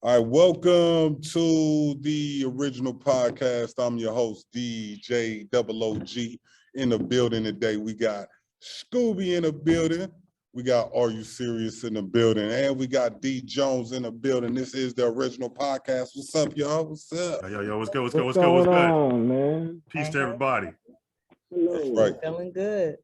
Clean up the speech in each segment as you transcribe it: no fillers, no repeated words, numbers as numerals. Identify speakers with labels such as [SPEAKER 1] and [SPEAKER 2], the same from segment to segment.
[SPEAKER 1] All right, welcome to the Original Podcast. I'm your host, DJ OOG. In the building today, we got Scooby in the building. We got Are You Serious in the building. And we got D Jones in the building. This is the Original Podcast. What's up, y'all? What's up?
[SPEAKER 2] Yo, what's good?
[SPEAKER 3] What's going on, man?
[SPEAKER 2] Peace to everybody.
[SPEAKER 1] That's right.
[SPEAKER 4] Feeling good.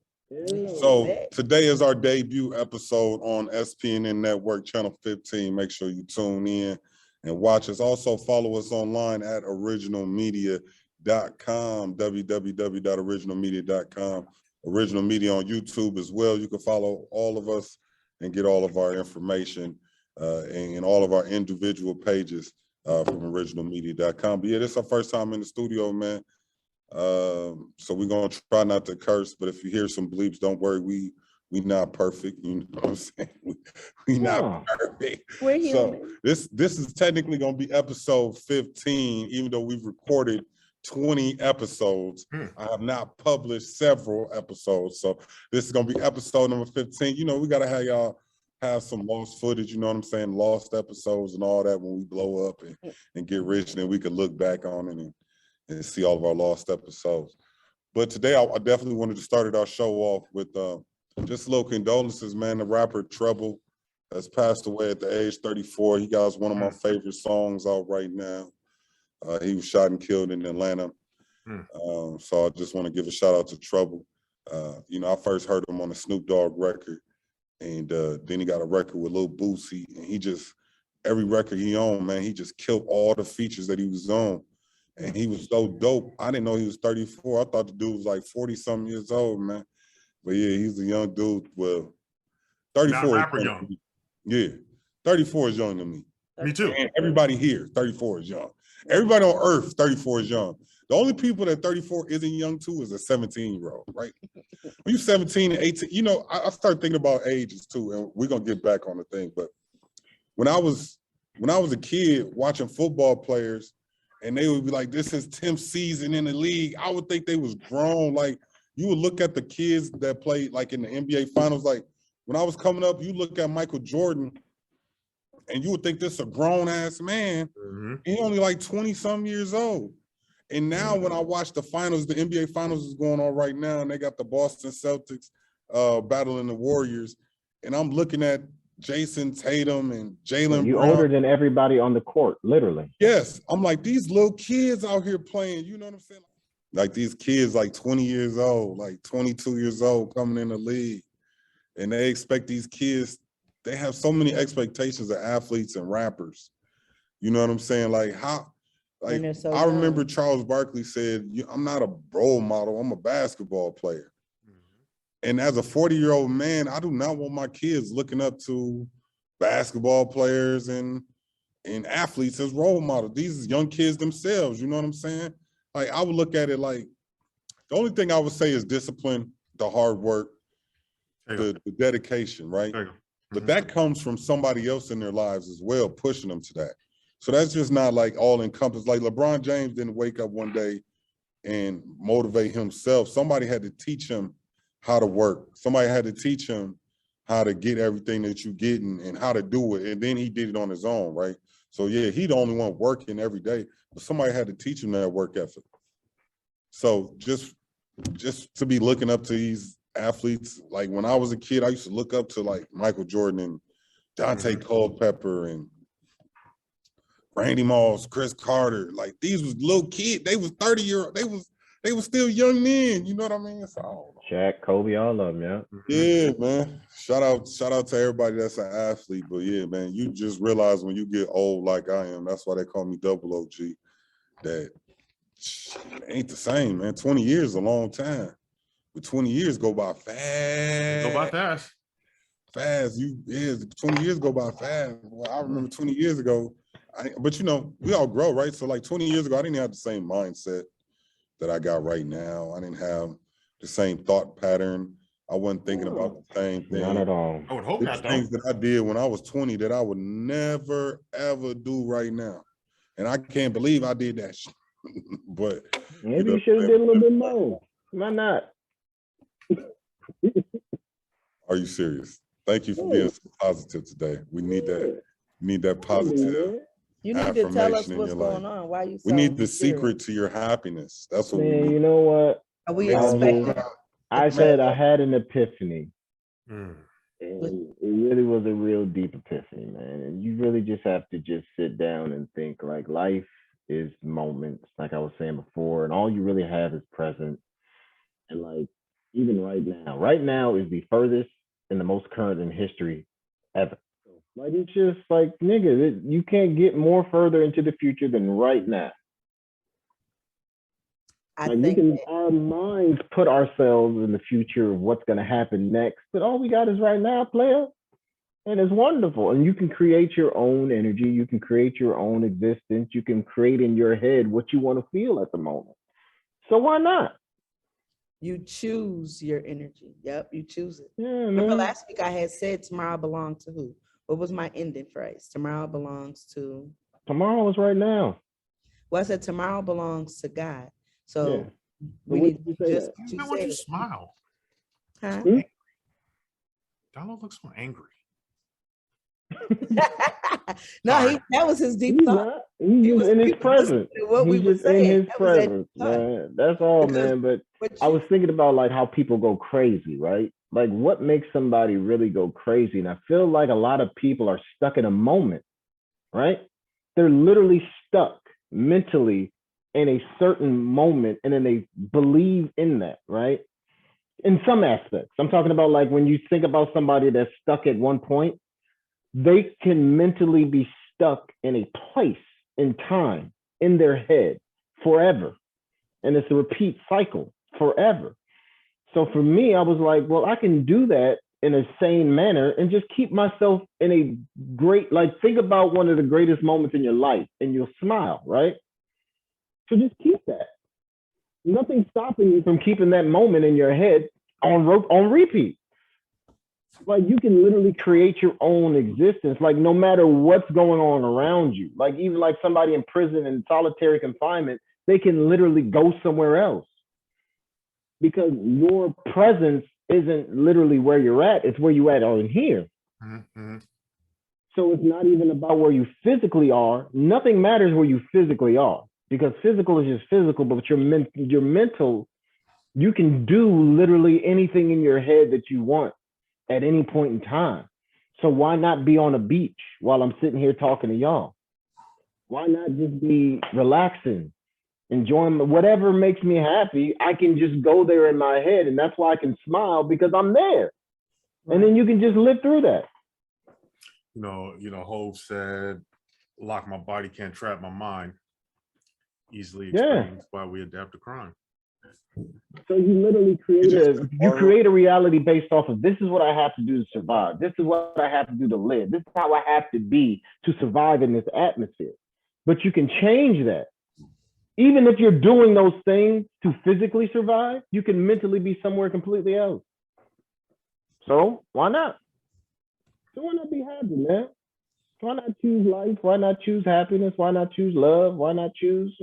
[SPEAKER 1] So today is our debut episode on SPNN Network, Channel 15. Make sure you tune in and watch us. Also follow us online at originalmedia.com, www.originalmedia.com. Original Media on YouTube as well. You can follow all of us and get all of our information and all of our individual pages from originalmedia.com. But yeah, this is our first time in the studio, man. So we're gonna try not to curse, but if you hear some bleeps, don't worry, we not perfect, you know what I'm saying? We not perfect.
[SPEAKER 4] We're human.
[SPEAKER 1] So this is technically gonna be episode 15, even though we've recorded 20 episodes. I have not published several episodes, so this is gonna be episode number 15. You know, we gotta have y'all have some lost footage, you know what I'm saying, lost episodes and all that when we blow up and get rich, and then we can look back on it and see all of our lost episodes. But today, I definitely wanted to start our show off with just a little condolences, man. The rapper Trouble has passed away at the age 34. He got one of my favorite songs out right now. He was shot and killed in Atlanta. So I just want to give a shout out to Trouble. You know, I first heard him on a Snoop Dogg record, and then he got a record with Lil Boosie, and he just, every record he owned, man, he just killed all the features that he was on. And he was so dope. I didn't know he was 34. I thought the dude was like 40-something years old, man. But yeah, he's a young dude. Well, 34
[SPEAKER 2] Not rapper young.
[SPEAKER 1] Yeah, 34 is young to me.
[SPEAKER 2] Me too.
[SPEAKER 1] And everybody here, 34 is young. Everybody on earth, 34 is young. The only people that 34 isn't young to is a 17-year-old, right? When you're 17 and 18, you know, I started thinking about ages too, and we're gonna get back on the thing. But when I was a kid watching football players, and they would be like, this is 10th season in the league, I would think they was grown. Like, you would look at the kids that played like in the NBA finals. Like, when I was coming up, you look at Michael Jordan and you would think this is a grown ass man. He only like 20-some years old. And now when I watch the finals, the NBA finals is going on right now, and they got the Boston Celtics battling the Warriors. And I'm looking at Jason Tatum and Jalen
[SPEAKER 3] You
[SPEAKER 1] Brown.
[SPEAKER 3] older than everybody on the court, literally.
[SPEAKER 1] Yes. I'm like, these little kids out here playing, you know what I'm saying? Like these kids like 20 years old, like 22 years old coming in the league. And they expect these kids, they have so many expectations of athletes and rappers. You know what I'm saying? Like how, like I remember Charles Barkley said, I'm not a role model, I'm a basketball player. And as a 40-year-old man, I do not want my kids looking up to basketball players and athletes as role models. These young kids themselves, you know what I'm saying? Like, I would look at it like, the only thing I would say is discipline, the hard work, the dedication, right? But that comes from somebody else in their lives as well, pushing them to that. So that's just not like all encompassed. Like LeBron James didn't wake up one day and motivate himself. Somebody had to teach him how to work. Somebody had to teach him how to get everything that you get and how to do it. And then he did it on his own, right? So yeah, he the only one working every day, but somebody had to teach him that work ethic. So just to be looking up to these athletes, like when I was a kid, I used to look up to like Michael Jordan and Dante Culpepper and Randy Moss, Chris Carter. Like these was little kids. They was 30-year-old. They was still young men, you know what I mean? So,
[SPEAKER 3] Shaq, Kobe, all of them, yeah.
[SPEAKER 1] Yeah, man. Shout out to everybody that's an athlete. But yeah, man, you just realize when you get old like I am, that's why they call me OOG, that it ain't the same, man. 20 years is a long time. But 20 years go by fast.
[SPEAKER 2] Go by fast.
[SPEAKER 1] Fast. 20 years go by fast. Well, I remember 20 years ago, but you know, we all grow, right? So like 20 years ago, I didn't have the same mindset that I got right now. I didn't have the same thought pattern. I wasn't thinking about the same thing.
[SPEAKER 3] Not at all.
[SPEAKER 2] I would hope
[SPEAKER 1] There's
[SPEAKER 2] not,
[SPEAKER 1] things that I did when I was 20 that I would never, ever do right now. And I can't believe I did that shit. But
[SPEAKER 3] maybe you should have did a little bit more. Why not?
[SPEAKER 1] Are you serious? Thank you for being so positive today. We need that. We need that positive
[SPEAKER 4] You need to tell us
[SPEAKER 1] affirmation in
[SPEAKER 4] what's
[SPEAKER 1] your
[SPEAKER 4] going
[SPEAKER 1] life.
[SPEAKER 4] on. Why you?
[SPEAKER 1] We
[SPEAKER 4] So
[SPEAKER 1] need the
[SPEAKER 4] mysterious?
[SPEAKER 1] secret to your happiness. That's what we
[SPEAKER 3] Man,
[SPEAKER 1] need.
[SPEAKER 3] you know what?
[SPEAKER 4] Are we
[SPEAKER 3] Elders,
[SPEAKER 4] expecting?
[SPEAKER 3] I said I had an epiphany.
[SPEAKER 2] Mm.
[SPEAKER 3] And it really was a real deep epiphany, man. And you really just have to just sit down and think like life is moments, like I was saying before, and all you really have is present. And like even right now is the furthest and the most current in history ever. Like it's just like nigga, you can't get more further into the future than right now.
[SPEAKER 4] I
[SPEAKER 3] Like we
[SPEAKER 4] think
[SPEAKER 3] can, our minds put ourselves in the future of what's gonna happen next, but all we got is right now, player, and it's wonderful. And you can create your own energy, you can create your own existence, you can create in your head what you want to feel at the moment. So why not?
[SPEAKER 4] you choose your energy. Yep, you choose it.
[SPEAKER 3] Yeah,
[SPEAKER 4] Remember
[SPEAKER 3] man.
[SPEAKER 4] last week I had said tomorrow belongs to who? What was my ending phrase? Tomorrow belongs to.
[SPEAKER 3] Tomorrow is right now.
[SPEAKER 4] Well, I said tomorrow belongs to God. So
[SPEAKER 3] Yeah.
[SPEAKER 4] we
[SPEAKER 3] But when
[SPEAKER 4] need
[SPEAKER 3] did you say
[SPEAKER 4] just
[SPEAKER 3] that?
[SPEAKER 4] what you
[SPEAKER 2] Man, why'd you
[SPEAKER 4] said.
[SPEAKER 2] smile?
[SPEAKER 4] Huh?
[SPEAKER 2] Donald looks so angry.
[SPEAKER 4] No, that was his deep
[SPEAKER 3] He's
[SPEAKER 4] thought.
[SPEAKER 3] not. He's just in his presence.
[SPEAKER 4] What we
[SPEAKER 3] He's
[SPEAKER 4] were
[SPEAKER 3] just in
[SPEAKER 4] saying.
[SPEAKER 3] his
[SPEAKER 4] That was that
[SPEAKER 3] presence,
[SPEAKER 4] deep thought.
[SPEAKER 3] man. That's all,
[SPEAKER 4] Because
[SPEAKER 3] man. But
[SPEAKER 4] what
[SPEAKER 3] I
[SPEAKER 4] you-
[SPEAKER 3] was thinking about like how people go crazy, right? Like what makes somebody really go crazy? And I feel like a lot of people are stuck in a moment, right? They're literally stuck mentally in a certain moment and then they believe in that, right? In some aspects. I'm talking about like when you think about somebody that's stuck at one point, they can mentally be stuck in a place in time in their head forever. And it's a repeat cycle forever. So for me, I was like, well, I can do that in a sane manner and just keep myself in a great, like, think about one of the greatest moments in your life and you'll smile, right? So just keep that. Nothing's stopping you from keeping that moment in your head on repeat. Like you can literally create your own existence, like no matter what's going on around you. Like even like somebody in prison in solitary confinement, they can literally go somewhere else because your presence isn't literally where you're at, it's where you at or in here.
[SPEAKER 2] Mm-hmm.
[SPEAKER 3] So it's not even about where you physically are. Nothing matters where you physically are because physical is just physical, but your mental, you can do literally anything in your head that you want at any point in time. So why not be on a beach while I'm sitting here talking to y'all? Why not just be relaxing, enjoying whatever makes me happy? I can just go there in my head, and that's why I can smile because I'm there. Right. And then you can just live through that.
[SPEAKER 2] You know, Hov said, "Lock my body, can't trap my mind." Easily explains why we adapt to crime.
[SPEAKER 3] So you literally create a reality based off of this is what I have to do to survive. This is what I have to do to live. This is how I have to be to survive in this atmosphere. But you can change that. Even if you're doing those things to physically survive, you can mentally be somewhere completely else. So why not? So why not be happy, man? Why not choose life? Why not choose happiness? Why not choose love? Why not choose,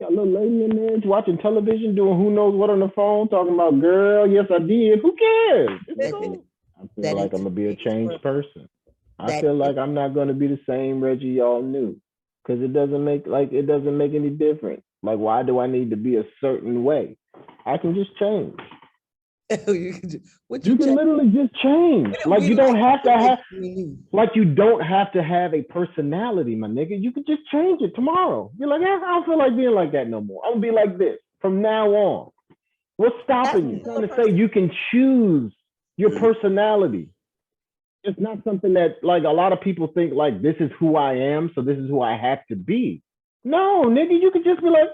[SPEAKER 3] got a little lady in there watching television, doing who knows what on the phone, talking about, girl, yes, I did. Who cares? It's cool. I feel like I'm going to be a changed person. I feel like I'm not going to be the same Reggie y'all knew because it doesn't make any difference. Like, why do I need to be a certain way? I can just change.
[SPEAKER 4] you
[SPEAKER 3] can literally just change. Like you don't have to have, like you don't have to have a personality, my nigga. You can just change it tomorrow. You're like, I don't feel like being like that no more. I'm gonna be like this from now on. What's stopping you? I'm trying to say you can choose your personality. It's not something that like a lot of people think like this is who I am, so this is who I have to be. No, nigga, you could just be like,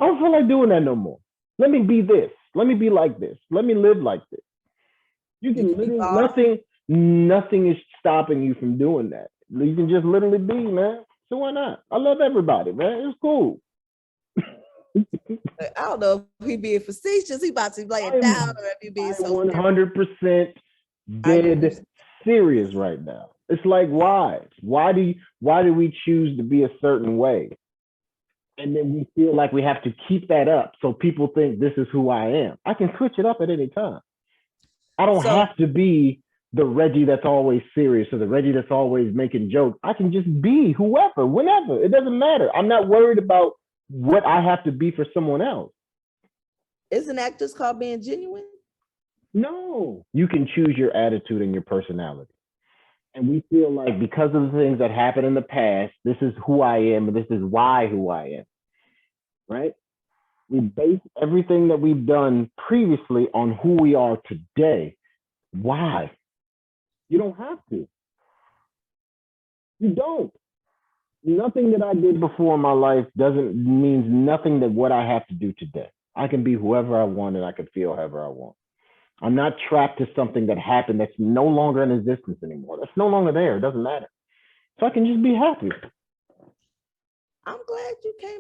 [SPEAKER 3] I don't feel like doing that no more. Let me be this. Let me be like this. Let me live like this. You can literally, nothing is stopping you from doing that. You can just literally be, man. So why not? I love everybody, man. It's cool.
[SPEAKER 4] I don't know if he being facetious. He about to lay it down, or if he being so
[SPEAKER 3] 100% dead serious right now. It's like why? Why do we choose to be a certain way? And then we feel like we have to keep that up so people think this is who I am. I can switch it up at any time. I don't have to be the Reggie that's always serious or the Reggie that's always making jokes. I can just be whoever, whenever. It doesn't matter. I'm not worried about what I have to be for someone else.
[SPEAKER 4] Isn't that just called being genuine?
[SPEAKER 3] No. You can choose your attitude and your personality. And we feel like because of the things that happened in the past, this is who I am, and this is why who I am. Right? We base everything that we've done previously on who we are today. Why? You don't have to. You don't. Nothing that I did before in my life means nothing that what I have to do today. I can be whoever I want and I can feel however I want. I'm not trapped to something that happened that's no longer in existence anymore. That's no longer there. It doesn't matter. So I can just be happy.
[SPEAKER 4] I'm glad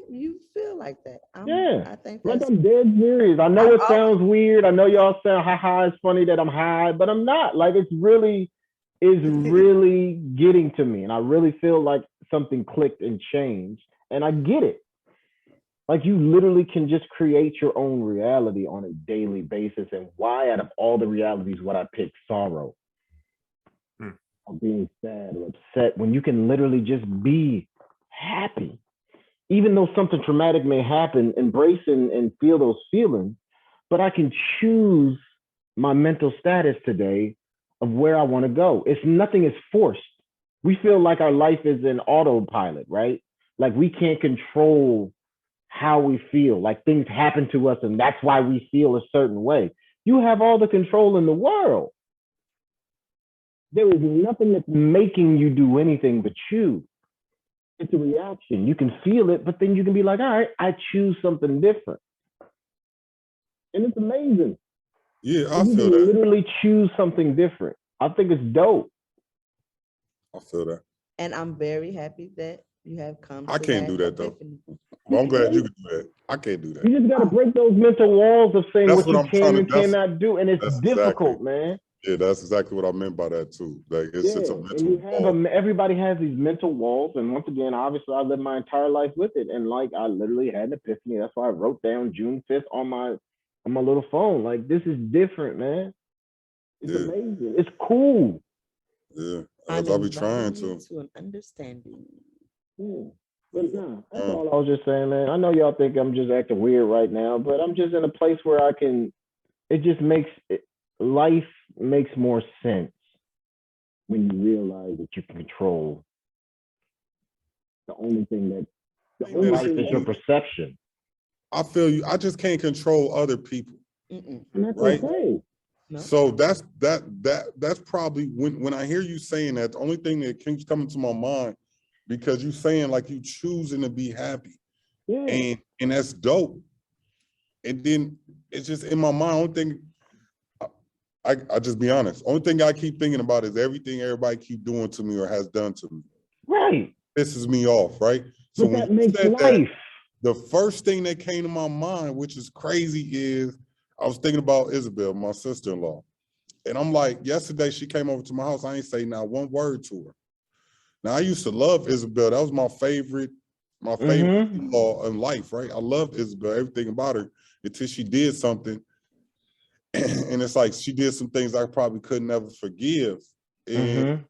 [SPEAKER 4] you feel like that. I think
[SPEAKER 3] like
[SPEAKER 4] that's,
[SPEAKER 3] I'm dead serious. I know it sounds weird. I know y'all sound it's funny that I'm high, but I'm not. Like it's really getting to me. And I really feel like something clicked and changed. And I get it. Like you literally can just create your own reality on a daily basis. And why out of all the realities would I pick sorrow or being sad or upset when you can literally just be happy? Even though something traumatic may happen, embrace and feel those feelings, but I can choose my mental status today of where I want to go. Nothing is forced. We feel like our life is an autopilot, right? Like we can't control how we feel. Like things happen to us and that's why we feel a certain way. You have all the control in the world. There is nothing that's making you do anything but choose. It's a reaction. You can feel it, but then you can be like, all right, I choose something different. And it's amazing.
[SPEAKER 1] Yeah, I feel that.
[SPEAKER 3] Literally choose something different. I think it's dope.
[SPEAKER 1] I feel that.
[SPEAKER 4] And I'm very happy that you have come.
[SPEAKER 1] I can't do that though. Well, I'm glad you can do that. I can't do that.
[SPEAKER 3] You just got to break those mental walls of saying what you can and cannot do. And it's difficult, man.
[SPEAKER 1] Yeah, that's exactly what I meant by that too. Like it's a mental
[SPEAKER 3] wall. Everybody has these mental walls, and once again, obviously, I lived my entire life with it, and like I literally had an epiphany. That's why I wrote down June 5th on my little phone. Like this is different, man. It's amazing. It's cool.
[SPEAKER 1] Yeah, I'll be trying to
[SPEAKER 4] an understanding.
[SPEAKER 3] Yeah. But nah, that's all I was just saying, man. I know y'all think I'm just acting weird right now, but I'm just in a place where I can. It just makes life makes more sense when you realize that you can control the only thing is your perception.
[SPEAKER 1] I feel you. I just can't control other people.
[SPEAKER 3] And that's
[SPEAKER 1] right?
[SPEAKER 3] Okay.
[SPEAKER 1] No. So that's probably when I hear you saying that, the only thing that keeps coming to my mind, because you saying like you choosing to be happy. Yeah. And that's dope. And then it's just in my mind, only thing I just be honest. Only thing I keep thinking about is everything everybody keep doing to me or has done to me.
[SPEAKER 3] Right.
[SPEAKER 1] Pisses me off, right? So when you said that, the first thing that came to my mind, which is crazy, is I was thinking about Isabel, my sister-in-law. And I'm like, yesterday she came over to my house. I ain't say not one word to her. Now I used to love Isabel. That was my favorite law in life, right? I loved Isabel, everything about her, until she did something. And it's like she did some things I probably could never forgive. And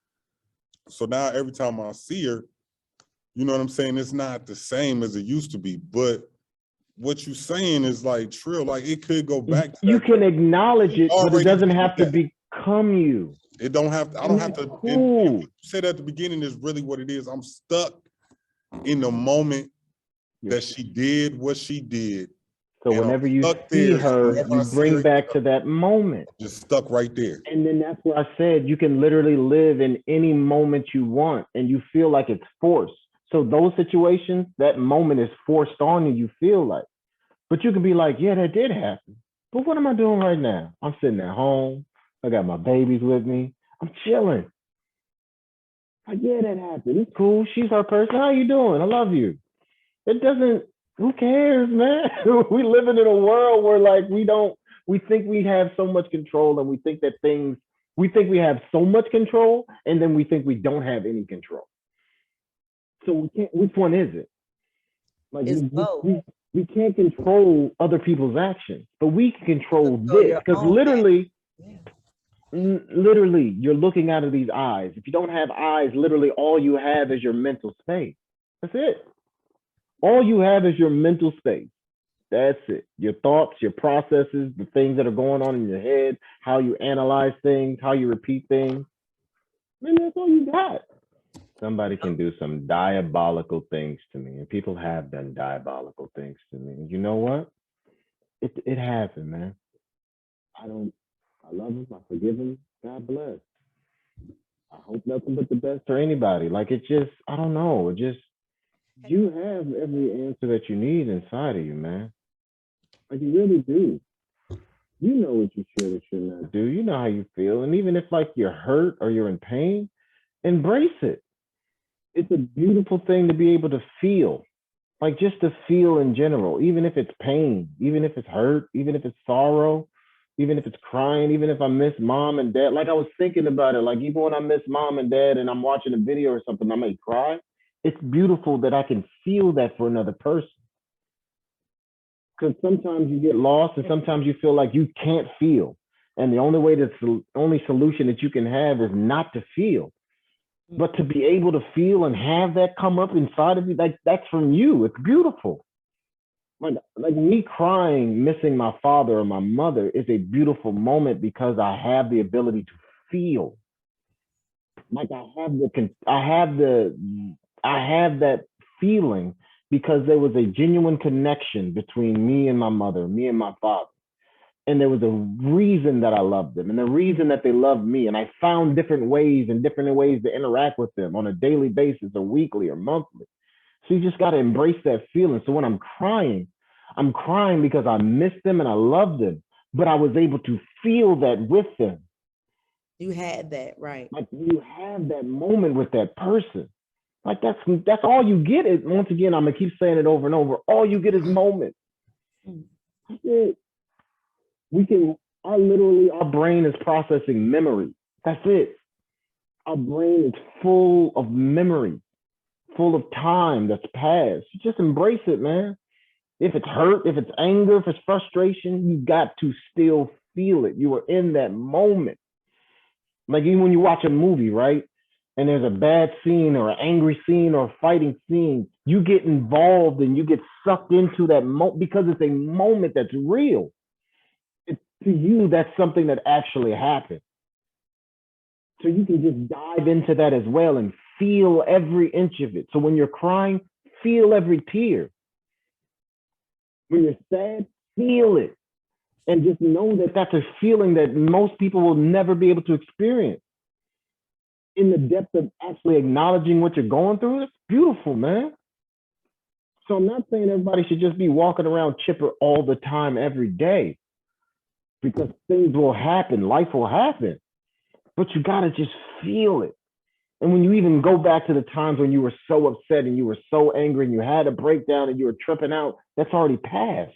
[SPEAKER 1] so now every time I see her, you know what I'm saying? It's not the same as it used to be. But what you're saying is like true. Like it could go back to
[SPEAKER 3] you can acknowledge it, but it doesn't have to become you.
[SPEAKER 1] It don't have to, I don't have to. Cool. You said at the beginning is really what it is. I'm stuck in the moment that she did what she did. So
[SPEAKER 3] whenever you see her, you bring back to that moment.
[SPEAKER 1] Just stuck right there.
[SPEAKER 3] And then that's where I said you can literally live in any moment you want and you feel like it's forced. So those situations, that moment is forced on you, you feel like. But you can be like, yeah, that did happen. But what am I doing right now? I'm sitting at home. I got my babies with me. I'm chilling. Like, yeah, that happened. It's cool. She's her person. How you doing? I love you. It doesn't, who cares, man? We living in a world where like we think we have so much control and we think we have so much control and then we think we don't have any control. So which one is it? Like we can't control other people's actions, but we can control this because literally literally, you're looking out of these eyes. If you don't have eyes, literally all you have is your mental space. That's it. All you have is your mental space. That's it. Your thoughts, your processes, the things that are going on in your head, how you analyze things, how you repeat things. Man, that's all you got. Somebody can do some diabolical things to me, and people have done diabolical things to me. And you know what? It happened, man. I love him. I forgive him. God bless. I hope nothing but the best for anybody. Like it just, I don't know. It just, you have every answer that you need inside of you, man. Like you really do. You know what you should or should not do. You know how you feel. And even if like you're hurt or you're in pain, embrace it. It's a beautiful thing to be able to feel. Like just to feel in general, even if it's pain, even if it's hurt, even if it's sorrow, even if it's crying, even if I miss mom and dad. Like I was thinking about it, like even when I miss mom and dad and I'm watching a video or something, I may cry. It's beautiful that I can feel that for another person. Because sometimes you get lost and sometimes you feel like you can't feel. And the only way only solution that you can have is not to feel. But to be able to feel and have that come up inside of you, like that's from you. It's beautiful. Like me crying, missing my father or my mother is a beautiful moment because I have the ability to feel. Like I have that feeling because there was a genuine connection between me and my mother, me and my father. And there was a reason that I loved them and the reason that they loved me. And I found different ways to interact with them on a daily basis or weekly or monthly. So you just got to embrace that feeling. So when I'm crying because I miss them and I love them, but I was able to feel that with them.
[SPEAKER 4] You had that, right?
[SPEAKER 3] Like you have that moment with that person. Like that's all you get. Is once again, I'm gonna keep saying it over and over. All you get is moments. That's it. Our brain is processing memory. That's it. Our brain is full of memory, full of time that's passed. You just embrace it, man. If it's hurt, if it's anger, if it's frustration, you got to still feel it. You are in that moment. Like even when you watch a movie, right? And there's a bad scene or an angry scene or a fighting scene, you get involved and you get sucked into that moment because it's a moment that's real. To you, that's something that actually happened. So you can just dive into that as well and feel every inch of it. So when you're crying, feel every tear. When you're sad, feel it. And just know that that's a feeling that most people will never be able to experience. In the depth of actually acknowledging what you're going through, it's beautiful, man. So I'm not saying everybody should just be walking around chipper all the time, every day. Because things will happen, life will happen, but you gotta just feel it. And when you even go back to the times when you were so upset and you were so angry and you had a breakdown and you were tripping out, that's already passed.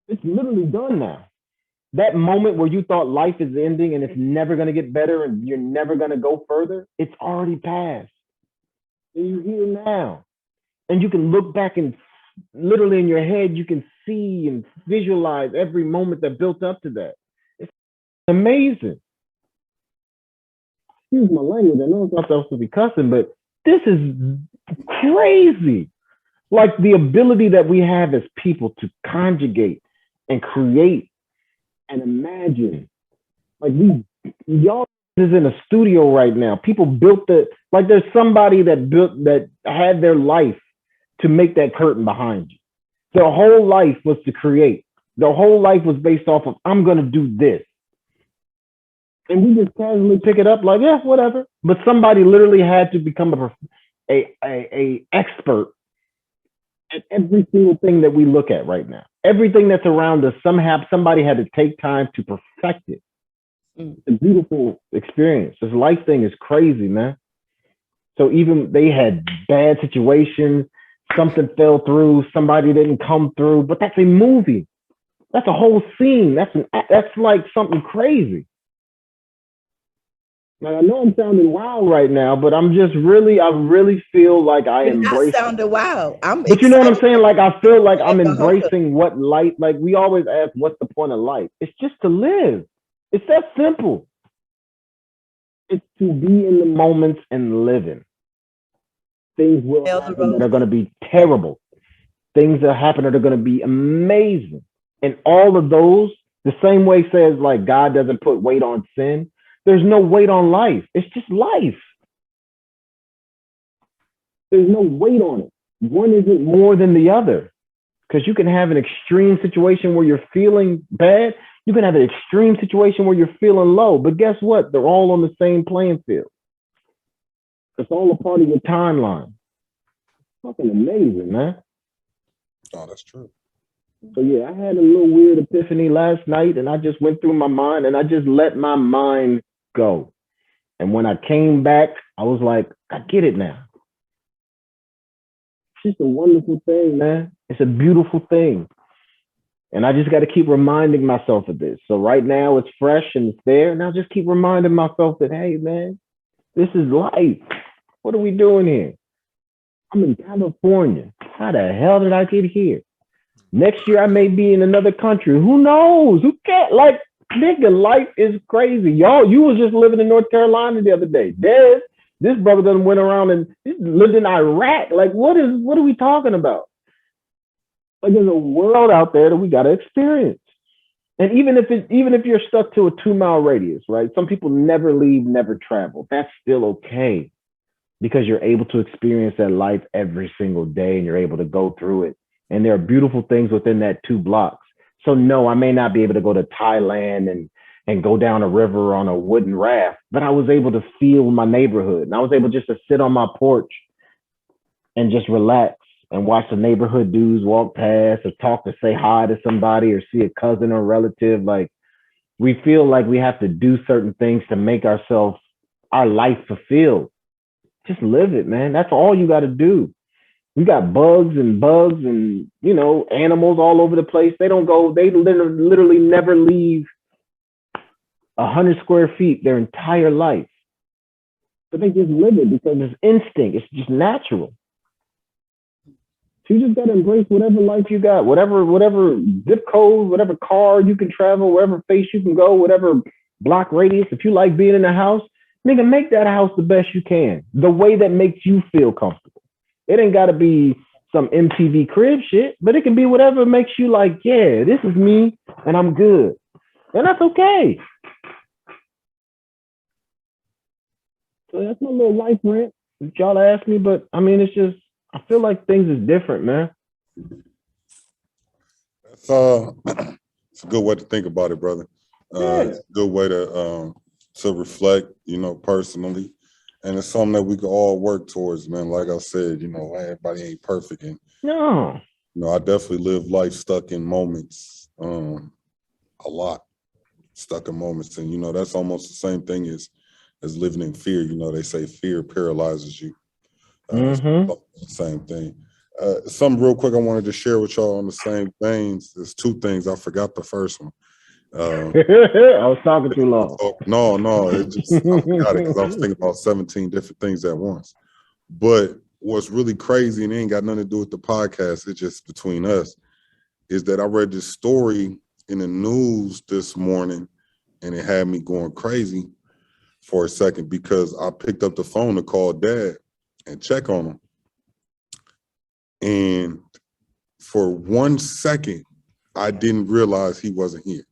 [SPEAKER 3] It's literally done now. That moment where you thought life is ending and it's never gonna get better and you're never gonna go further, it's already passed. And you're here now. And you can look back and literally in your head, you can see and visualize every moment that built up to that. It's amazing. Excuse my language. I know I'm not supposed to be cussing, but this is crazy. Like the ability that we have as people to conjugate and create and imagine. Like y'all is in a studio right now. People built like there's somebody that had their life to make that curtain behind you. Their whole life was to create. Their whole life was based off of, I'm going to do this. And we just casually pick it up like, yeah, whatever. But somebody literally had to become a expert at every single thing that we look at right now. Everything that's around us, somehow somebody had to take time to perfect it. It's a beautiful experience. This life thing is crazy, man. So even they had bad situations, something fell through, somebody didn't come through, but that's a movie. That's a whole scene. That's like something crazy. Like, I know I'm sounding wild right now, but I really feel like I embrace.
[SPEAKER 4] Sounding wild.
[SPEAKER 3] But you know what I'm saying? Like I feel like I'm embracing what life. Like we always ask, what's the point of life? It's just to live. It's that simple. It's to be in the moments and living. Things will happen that are going to be terrible. Things that happen that are going to be amazing. And all of those, the same way says like God doesn't put weight on sin. There's no weight on life. It's just life. There's no weight on it. One isn't more than the other. Because you can have an extreme situation where you're feeling bad. You can have an extreme situation where you're feeling low. But guess what? They're all on the same playing field. It's all a part of your timeline. Fucking amazing, man.
[SPEAKER 1] Oh, that's true.
[SPEAKER 3] So yeah, I had a little weird epiphany last night, and I just went through my mind, and I just let my mind go. And when I came back, I was like, I get it now. It's just a wonderful thing, man. It's a beautiful thing. And I just got to keep reminding myself of this. So right now it's fresh and it's there. And I'll just keep reminding myself that, hey, man, this is life. What are we doing here? I'm in California. How the hell did I get here? Next year I may be in another country. Who knows? Who can't? Like, nigga, life is crazy. Y'all, you was just living in North Carolina the other day. This brother done went around and lived in Iraq. Like, what are we talking about? Like, there's a world out there that we got to experience. And even if you're stuck to a 2-mile radius, right? Some people never leave, never travel. That's still okay because you're able to experience that life every single day and you're able to go through it. And there are beautiful things within that 2 blocks. So no, I may not be able to go to Thailand and go down a river on a wooden raft, but I was able to feel my neighborhood. And I was able just to sit on my porch and just relax and watch the neighborhood dudes walk past or talk to say hi to somebody or see a cousin or relative. Like, we feel like we have to do certain things to make our life fulfilled. Just live it, man. That's all you got to do. We got bugs and animals all over the place. They literally never leave 100 square feet their entire life. But they just live it because it's instinct. It's just natural. So you just got to embrace whatever life you got, whatever zip code, whatever car you can travel, wherever face you can go, whatever block radius. If you like being in a house, nigga, make that house the best you can, the way that makes you feel comfortable. It ain't got to be some MTV crib shit, but it can be whatever makes you like, yeah, this is me and I'm good. And that's okay. So that's my little life rant. Y'all asked me, but I mean, it's just, I feel like things is different, man.
[SPEAKER 1] It's a good way to think about it, brother. It's a good way to reflect, personally. And it's something that we can all work towards, man. Like I said, everybody ain't perfect. And,
[SPEAKER 3] no.
[SPEAKER 1] I definitely live life stuck in moments, a lot stuck in moments. And, that's almost the same thing as living in fear. They say fear paralyzes you. Same thing. Something real quick I wanted to share with y'all on the same things. There's 2 things. I forgot the first one.
[SPEAKER 3] I was talking too long.
[SPEAKER 1] No, I forgot it because I was thinking about 17 different things at once. But what's really crazy, and it ain't got nothing to do with the podcast, it's just between us, is that I read this story in the news this morning, and it had me going crazy for a second because I picked up the phone to call Dad and check on him. And for 1 second, I didn't realize he wasn't here.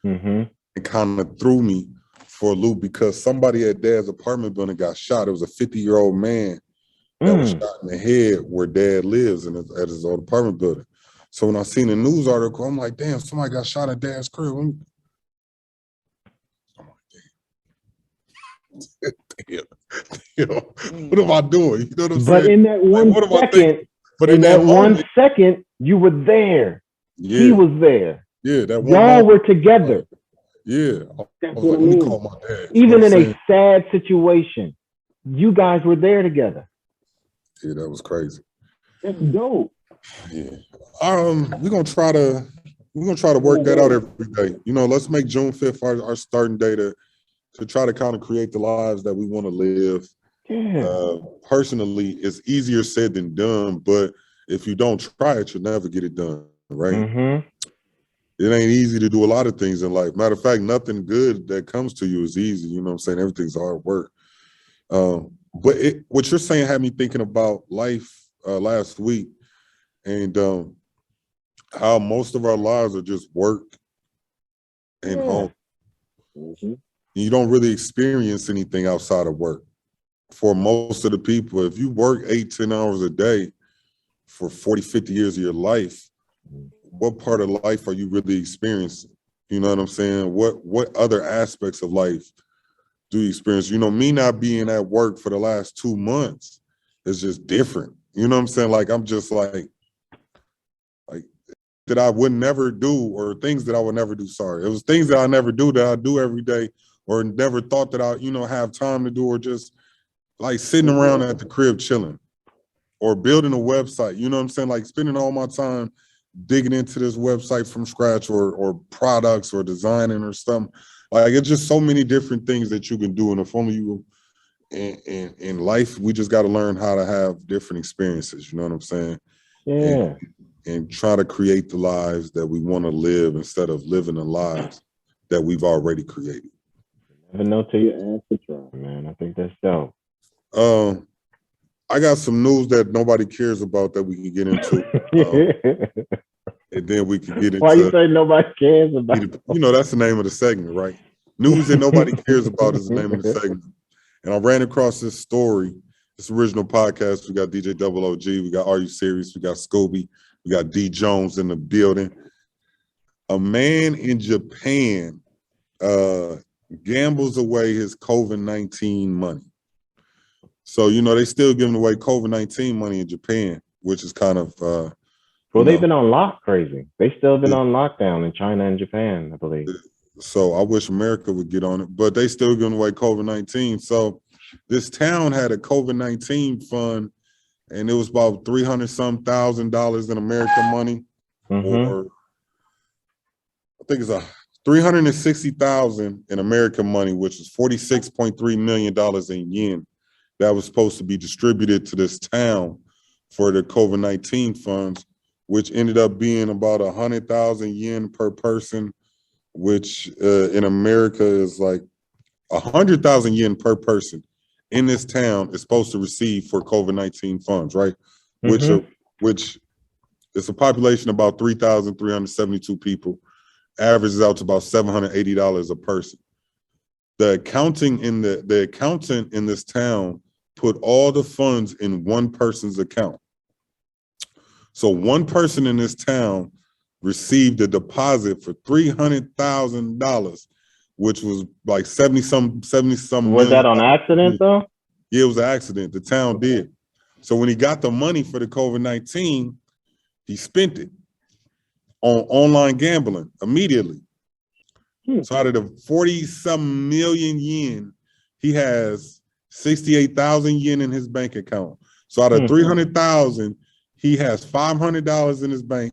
[SPEAKER 3] Mm-hmm.
[SPEAKER 1] It kind of threw me for a loop because somebody at Dad's apartment building got shot. It was a 50-year-old man that was shot in the head where Dad lives at his old apartment building. So when I seen the news article, I'm like, damn, somebody got shot at Dad's crib. I'm like, damn. What am I doing? You know what I'm saying?
[SPEAKER 3] But in that one second, you were there. Yeah. He was there.
[SPEAKER 1] Yeah, that one.
[SPEAKER 3] Y'all were together.
[SPEAKER 1] Yeah.
[SPEAKER 3] That's what I mean. Let me call my dad. Even in a sad situation, you guys were there together.
[SPEAKER 1] Yeah, that was crazy.
[SPEAKER 3] That's dope.
[SPEAKER 1] Yeah. We're gonna try to work that out every day. Let's make June 5th our starting day to try to kind of create the lives that we want to live. Yeah. Personally, it's easier said than done, but if you don't try it, you'll never get it done, right?
[SPEAKER 3] Mm-hmm.
[SPEAKER 1] it ain't easy to do a lot of things in life. Matter of fact, nothing good that comes to you is easy. You know what I'm saying? Everything's hard work. But what you're saying had me thinking about life last week, and how most of our lives are just work and home.
[SPEAKER 3] Mm-hmm.
[SPEAKER 1] You don't really experience anything outside of work. For most of the people, if you work 8-10 hours a day for 40, 50 years of your life, what part of life are you really experiencing? You know what I'm saying? What other aspects of life do you experience? You know, me not being at work for the last 2 months is just different. You know what I'm saying? Like, I'm just like that I would never do, or things that I would never do. Sorry. It was things that I never do that I do every day, or never thought that I, have time to do, or just like sitting around at the crib chilling, or building a website. You know what I'm saying? Like spending all my time digging into this website from scratch, or products, or designing, or something. Like, it's just so many different things that you can do. And if only you, in life, we just got to learn how to have different experiences. You know what I'm saying?
[SPEAKER 3] Yeah.
[SPEAKER 1] And try to create the lives that we want to live, instead of living the lives that we've already created.
[SPEAKER 3] Never know till you ask the try, man. I think that's dope.
[SPEAKER 1] I got some news that nobody cares about that we can get into. And then we can get into.
[SPEAKER 3] Why you say nobody cares about?
[SPEAKER 1] That's the name of the segment, right? News that nobody cares about is the name of the segment. And I ran across this story. This Original Podcast. We got DJ Double OG. We got Are You Serious? We got Scooby. We got D Jones in the building. A man in Japan gambles away his COVID-19 money. So, they still giving away COVID-19 money in Japan, which is kind of...
[SPEAKER 3] well, they've been on lock crazy. They still been on lockdown in China and Japan, I believe.
[SPEAKER 1] So I wish America would get on it, but they still giving away COVID-19. So this town had a COVID-19 fund, and it was about $300,000 in American money, or I think it's $360,000 in American money, which is $46.3 million in yen, that was supposed to be distributed to this town for the COVID-19 funds, which ended up being about 100,000 yen per person, which in America is like 100,000 yen per person in this town is supposed to receive for COVID-19 funds, right? Which is a population of about 3,372 people, averages out to about $780 a person. The accountant in this town put all the funds in one person's account. So one person in this town received a deposit for $300,000, which was like 70 some.
[SPEAKER 3] Was that on accident though?
[SPEAKER 1] Yeah, it was an accident. The town did. So when he got the money for the COVID-19, he spent it on online gambling immediately. So out of the 40-some million yen, he has 68,000 yen in his bank account. So out of 300,000, he has $500 in his bank.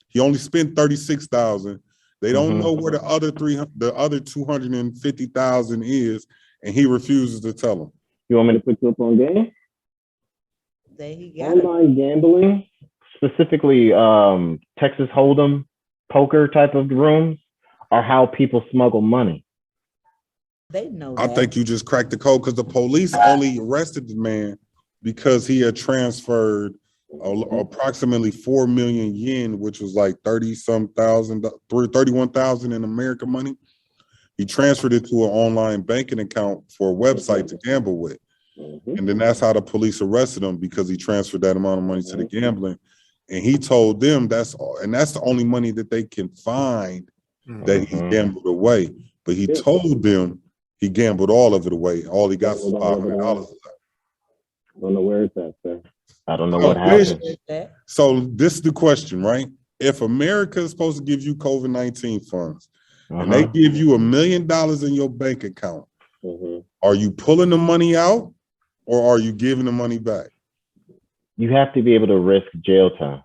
[SPEAKER 1] He only spent 36,000. They don't know where the other 250,000 is, and he refuses to tell them.
[SPEAKER 3] You want me to put you up on game?
[SPEAKER 4] There he got
[SPEAKER 3] online gambling, specifically Texas Hold'em, poker type of rooms, are how people smuggle money.
[SPEAKER 4] They know
[SPEAKER 1] I think you just cracked the code, because the police only arrested the man because he had transferred approximately 4 million yen, which was like 31,000 in American money. He transferred it to an online banking account for a website to gamble with. And then that's how the police arrested him, because he transferred that amount of money to the gambling. And he told them that's the only money that they can find that he gambled away. But he told them he gambled all of it away. All he got was $500.
[SPEAKER 3] I don't know where it's at, sir. I don't know what happened.
[SPEAKER 1] So this is the question, right? If America is supposed to give you COVID-19 funds, and they give you $1 million in your bank account, are you pulling the money out, or are you giving the money back?
[SPEAKER 3] You have to be able to risk jail time.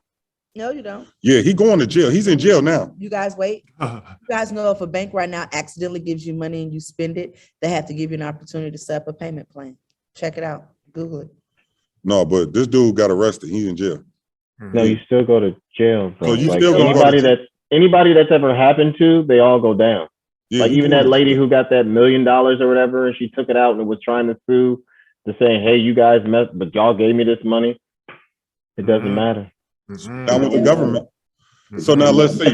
[SPEAKER 4] No, you don't.
[SPEAKER 1] Yeah, he's going to jail. He's in jail now.
[SPEAKER 4] You guys wait. You guys know if a bank right now accidentally gives you money and you spend it, they have to give you an opportunity to set up a payment plan. Check it out. Google it.
[SPEAKER 1] No, but this dude got arrested. He's in jail.
[SPEAKER 3] No, you still go to jail.
[SPEAKER 1] So you
[SPEAKER 3] like
[SPEAKER 1] still gonna
[SPEAKER 3] anybody anybody that's ever happened to, they all go down.
[SPEAKER 1] Yeah,
[SPEAKER 3] like even that lady who got that $1 million or whatever, and she took it out and was trying to sue to say, hey, you guys messed, but y'all gave me this money. It doesn't matter.
[SPEAKER 1] Down with the government. So now let's say,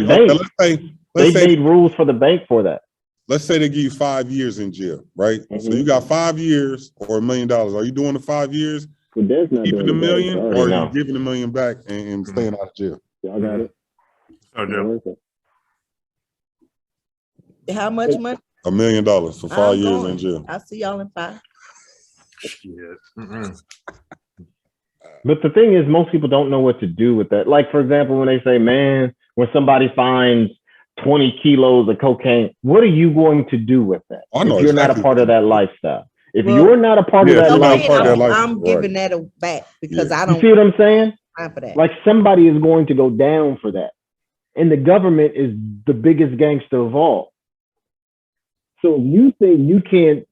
[SPEAKER 3] they made rules for the bank for that.
[SPEAKER 1] Let's say they give you 5 years in jail, right? So you got 5 years or $1 million. Are you doing the 5 years?
[SPEAKER 3] Well, Des not
[SPEAKER 1] keeping the $1 million, or are you giving the $1 million back and staying out of jail?
[SPEAKER 3] Y'all got it.
[SPEAKER 4] How much money?
[SPEAKER 1] $1 million for 5 years in jail.
[SPEAKER 4] I'll see y'all in 5.
[SPEAKER 3] But the thing is, most people don't know what to do with that. Like, for example, when they say, man, when somebody finds 20 kilos of cocaine, what are you going to do with that? If you're not a part of that lifestyle. If you're not a part of that lifestyle,
[SPEAKER 4] I'm giving that back because I don't.
[SPEAKER 3] You see what I'm saying?
[SPEAKER 4] Time for that.
[SPEAKER 3] Like somebody is going to go down for that. And the government is the biggest gangster of all. So if you think you can't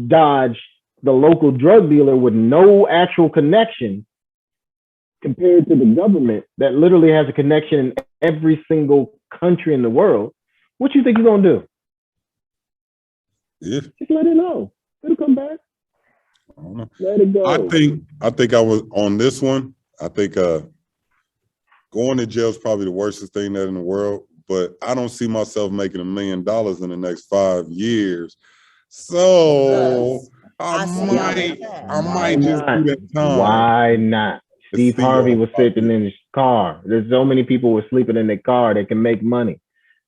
[SPEAKER 3] dodge the local drug dealer with no actual connection compared to the government that literally has a connection in every single country in the world, what you think you're going to do?
[SPEAKER 1] Yeah.
[SPEAKER 3] Just let it know. It'll come back.
[SPEAKER 1] I don't know.
[SPEAKER 3] Let it go.
[SPEAKER 1] I think I was on this one. I think going to jail is probably the worstest thing that in the world, but I don't see myself making $1 million in the next 5 years. So I might just do that time.
[SPEAKER 3] Why not? Steve Harvey was sitting in his car. There's so many people were sleeping in their car that can make money.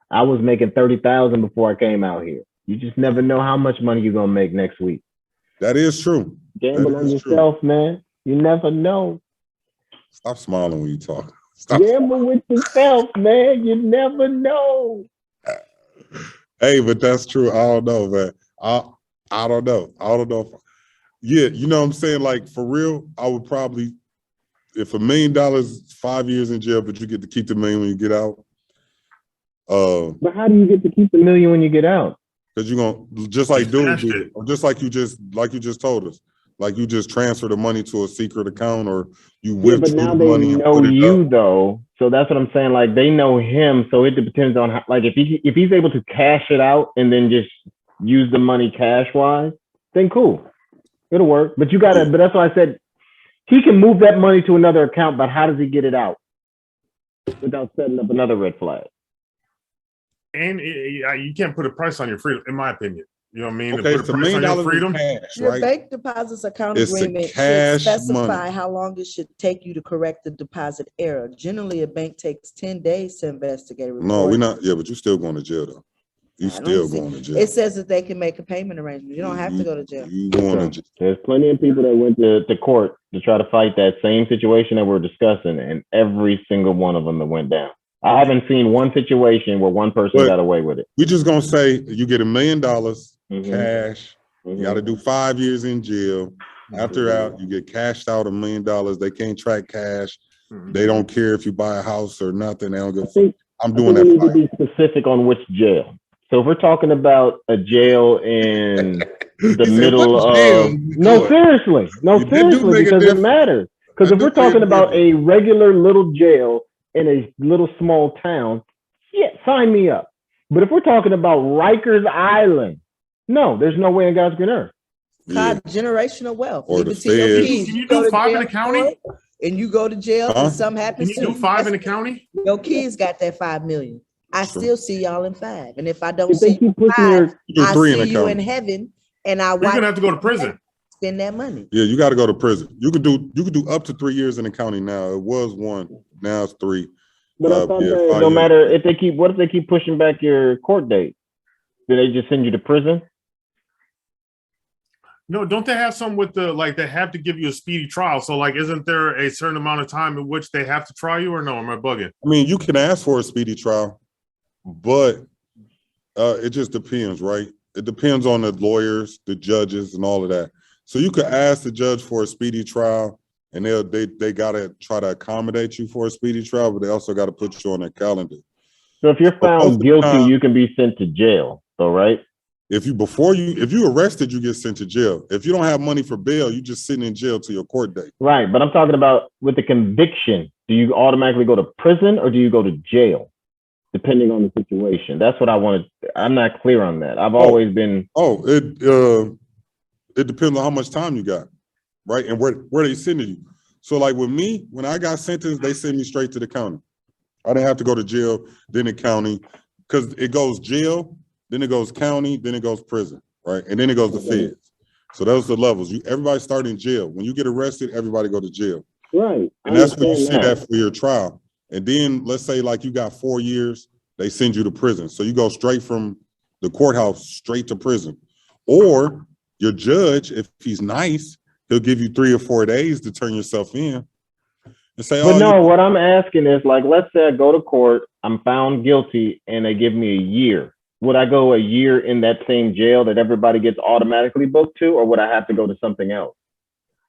[SPEAKER 3] I was making $30,000 before I came out here. You just never know how much money you're gonna make next week.
[SPEAKER 1] That is true.
[SPEAKER 3] Gamble on yourself, man. You never know.
[SPEAKER 1] Stop smiling when you talk.
[SPEAKER 3] Gamble with yourself, man. You never know.
[SPEAKER 1] Hey, but that's true. I don't know, man. I don't know. I don't know. Yeah, you know what I'm saying? Like, for real, I would probably, if $1 million, 5 years in jail, but you get to keep the $1 million when you get out.
[SPEAKER 3] But how do you get to keep the $1 million when you get out?
[SPEAKER 1] Because you're gonna just like dude, or just like you just told us, like you just transfer the money to a secret account, or you withdraw the money and put it
[SPEAKER 3] you
[SPEAKER 1] up.
[SPEAKER 3] Though, so that's what I'm saying. Like they know him, so it depends on how, like if he's able to cash it out and then just use the money cash wise, then cool, it'll work. But you gotta. But that's why I said he can move that money to another account. But how does he get it out without setting up another red flag?
[SPEAKER 2] And you can't put a price on your freedom, in my opinion. You know what I mean?
[SPEAKER 1] Okay, it's $1 million freedom. Cash,
[SPEAKER 4] your
[SPEAKER 1] right?
[SPEAKER 4] bank deposits account
[SPEAKER 1] It's
[SPEAKER 4] agreement should specify how long it should take you to correct the deposit error. Generally, a bank takes 10 days to investigate a report.
[SPEAKER 1] No, we're not. Yeah, but you're still going to jail though. You still going to jail.
[SPEAKER 4] It says that they can make a payment arrangement. You don't have to go to jail.
[SPEAKER 1] You going to jail.
[SPEAKER 3] There's plenty of people that went to court to try to fight that same situation that we're discussing, and every single one of them that went down. I haven't seen one situation where one person got away with it.
[SPEAKER 1] We're just gonna say you get $1 million cash. You got to do 5 years in jail. After that, you get cashed out $1 million. They can't track cash. They don't care if you buy a house or nothing. They don't give. I'm doing that.
[SPEAKER 3] We need to be specific on which jail. So if we're talking about a jail in the middle of seriously, because it matters. Because if we're talking about a regular little jail in a little small town, yeah, sign me up. But if we're talking about Rikers Island, no, there's no way in God's green earth.
[SPEAKER 4] Generational wealth.
[SPEAKER 1] Or the
[SPEAKER 2] Can you do 5 in the county?
[SPEAKER 4] And you go to jail and something happens.
[SPEAKER 2] Can you do 5 in the county?
[SPEAKER 4] Your kids got that $5 million. I still see y'all in 5. And if I don't
[SPEAKER 3] If
[SPEAKER 4] see
[SPEAKER 3] you
[SPEAKER 4] you 5, I
[SPEAKER 1] in
[SPEAKER 4] see you in heaven. And
[SPEAKER 2] You're gonna have to go to prison.
[SPEAKER 4] Spend that money.
[SPEAKER 1] Yeah, you got to go to prison. You could do up to 3 years in the county now. It was 1, now it's 3.
[SPEAKER 3] But I thought that no matter if they keep, what if they keep pushing back your court date? Do they just send you to prison?
[SPEAKER 2] No, don't they have some with the, like, they have to give you a speedy trial? So, like, isn't there a certain amount of time in which they have to try you, or no? Am I bugging?
[SPEAKER 1] I mean, you can ask for a speedy trial, but it just depends, right? It depends on the lawyers, the judges, and all of that. So you could ask the judge for a speedy trial, and they gotta try to accommodate you for a speedy trial, but they also got to put you on their calendar.
[SPEAKER 3] So if you're found guilty, you can be sent to jail. So right?
[SPEAKER 1] If you arrested, you get sent to jail. If you don't have money for bail, you just sitting in jail till your court date.
[SPEAKER 3] Right, but I'm talking about with the conviction. Do you automatically go to prison or do you go to jail? depending on the situation? That's what I wanted. I'm not clear on that. I've always been.
[SPEAKER 1] It depends on how much time you got, right? And where they sending you. So like with me, when I got sentenced, they sent me straight to the county. I didn't have to go to jail, then the county, because it goes jail, then it goes county, then it goes prison, right? And then it goes to feds. So those are the levels. Everybody start in jail. When you get arrested, everybody go to jail.
[SPEAKER 3] Right.
[SPEAKER 1] And that's where you see that for your trial. And then let's say like you got 4 years, they send you to prison. So you go straight from the courthouse straight to prison. Or your judge, if he's nice, he'll give you 3 or 4 days to turn yourself in. And say,
[SPEAKER 3] but no, what I'm asking is like, let's say I go to court, I'm found guilty, and they give me a year. Would I go a year in that same jail that everybody gets automatically booked to, or would I have to go to something else?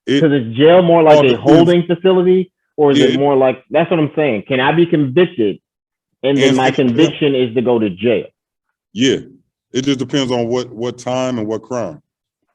[SPEAKER 3] Because is jail more like a holding facility, or is it more like, that's what I'm saying. Can I be convicted and then my conviction is to go to jail?
[SPEAKER 1] Yeah, it just depends on what time and what crime.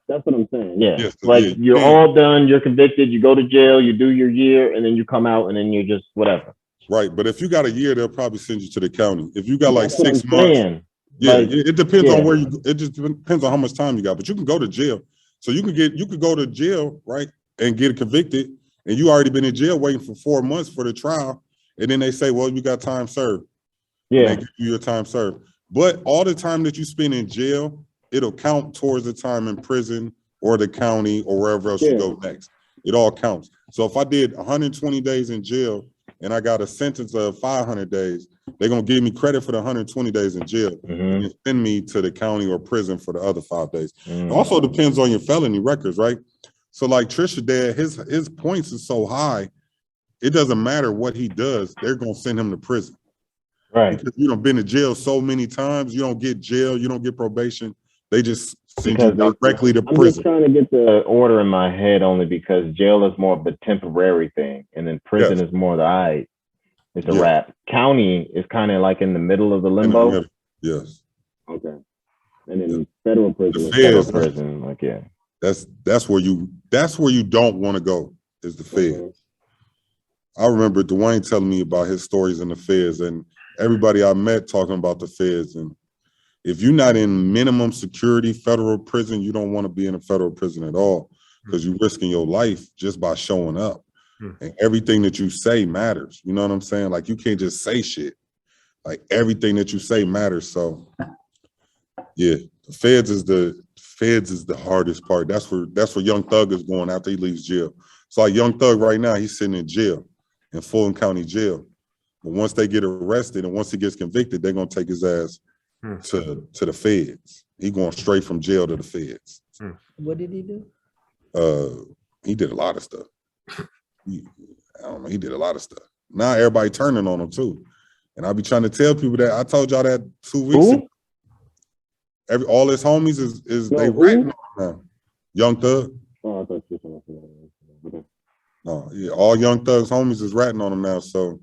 [SPEAKER 3] That's what I'm saying. Yeah. Yes, like you're all done, you're convicted, you go to jail, you do your year, and then you come out and then you're just whatever.
[SPEAKER 1] Right. But if you got a year, they'll probably send you to the county. If you got like 6 months, it depends on where it just depends on how much time you got. But you can go to jail. So you could go to jail, right, and get convicted, and you already been in jail waiting for 4 months for the trial. And then they say, well, you got time served. Yeah. And they give you your time served. But all the time that you spend in jail, it'll count towards the time in prison or the county or wherever else you go next. It all counts. So if I did 120 days in jail and I got a sentence of 500 days, they're going to give me credit for the 120 days in jail and send me to the county or prison for the other 5 days. It also depends on your felony records, right? So like Trisha dad, his points is so high, it doesn't matter what he does, they're going to send him to prison. Right. Because you been to jail so many times, you don't get jail, you don't get probation. They just send you directly to prison.
[SPEAKER 3] I'm just trying to get the order in my head only because jail is more of the temporary thing, and then prison is more the it's a wrap. County is kind of like in the middle of the limbo.
[SPEAKER 1] Yes.
[SPEAKER 3] Okay. And then federal prison is federal prison. Like
[SPEAKER 1] that's where you don't want to go is the feds. I remember Dwayne telling me about his stories in the feds, and everybody I met talking about the feds. And if you're not in minimum security federal prison, you don't want to be in a federal prison at all because you're risking your life just by showing up. And everything that you say matters. You know what I'm saying? Like you can't just say shit. Like everything that you say matters. So yeah, the feds is the hardest part. That's where Young Thug is going after he leaves jail. So like Young Thug right now, he's sitting in jail, in Fulton County Jail. But once they get arrested and once he gets convicted, they're gonna take his ass to the feds. He going straight from jail to the feds.
[SPEAKER 4] What did he do?
[SPEAKER 1] He did a lot of stuff. I don't know. He did a lot of stuff. Now everybody turning on him too, and I be trying to tell people that. I told y'all that 2 weeks ago. All his homies is they ratting on him now. Young Thug. Oh, I thought you were saying. No, yeah, all Young Thug's homies is ratting on him now. So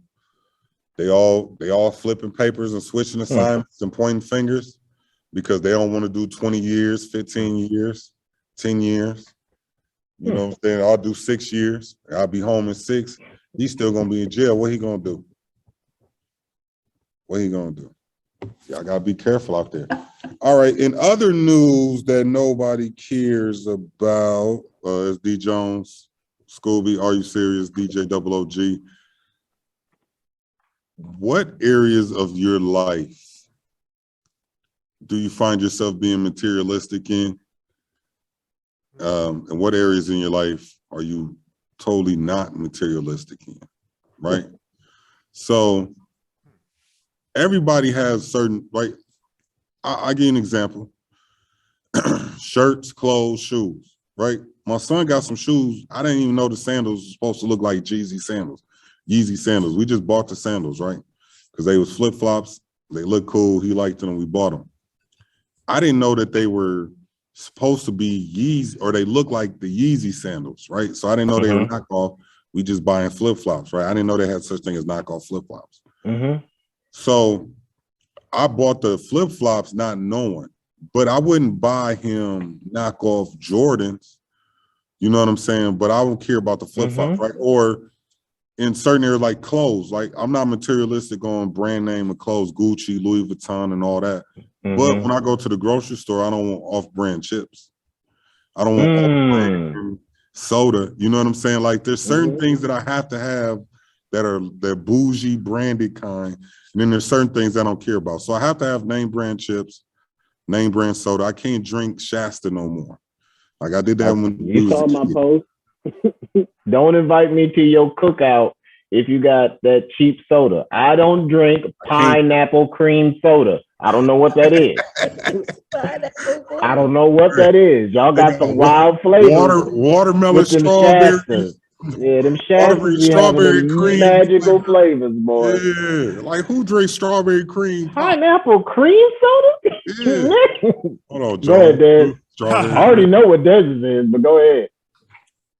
[SPEAKER 1] they all flipping papers and switching assignments and pointing fingers because they don't want to do 20 years, 15 years, 10 years. You know what I'm saying? I'll do 6 years. I'll be home in 6. He's still gonna be in jail. What he gonna do? What he gonna do? Y'all gotta be careful out there. All right. In other news that nobody cares about, is D Jones, Scooby, Are You Serious? DJ Double OG. What areas of your life do you find yourself being materialistic in? And what areas in your life are you totally not materialistic in, right? So everybody has certain, like, I give you an example. Shirts, clothes, shoes, right? My son got some shoes. I didn't even know the sandals were supposed to look like Yeezy sandals. We just bought the sandals, right? Because they was flip-flops. They look cool. He liked them. We bought them. I didn't know that they were supposed to be Yeezy, or they look like the Yeezy sandals, right? So I didn't know they were knockoff. We just buying flip-flops, right? I didn't know they had such thing as knockoff flip-flops. So I bought the flip-flops not knowing, but I wouldn't buy him knockoff Jordans. You know what I'm saying? But I don't care about the flip-flops, right? Or in certain areas like clothes. Like I'm not materialistic on brand name of clothes, Gucci, Louis Vuitton, and all that.
[SPEAKER 3] Mm-hmm.
[SPEAKER 1] But when I go to the grocery store, I don't want off-brand chips. I don't want off-brand soda. You know what I'm saying? Like there's certain things that I have to have that are the bougie branded kind. And then there's certain things I don't care about. So I have to have name brand chips, name brand soda. I can't drink Shasta no more. Like I did that when
[SPEAKER 3] you saw my post. Don't invite me to your cookout if you got that cheap soda. I don't drink pineapple cream soda. I don't know what that is. I don't know what that is. Y'all got some wild flavors.
[SPEAKER 1] Watermelon, strawberry.
[SPEAKER 3] Yeah, them Shastas be having cream magical flavors, boy.
[SPEAKER 1] Yeah, like who drinks strawberry cream?
[SPEAKER 3] Pineapple cream soda?
[SPEAKER 1] Yeah. Hold on, John.
[SPEAKER 3] Go ahead, Des. I already know what Des's is, but go ahead.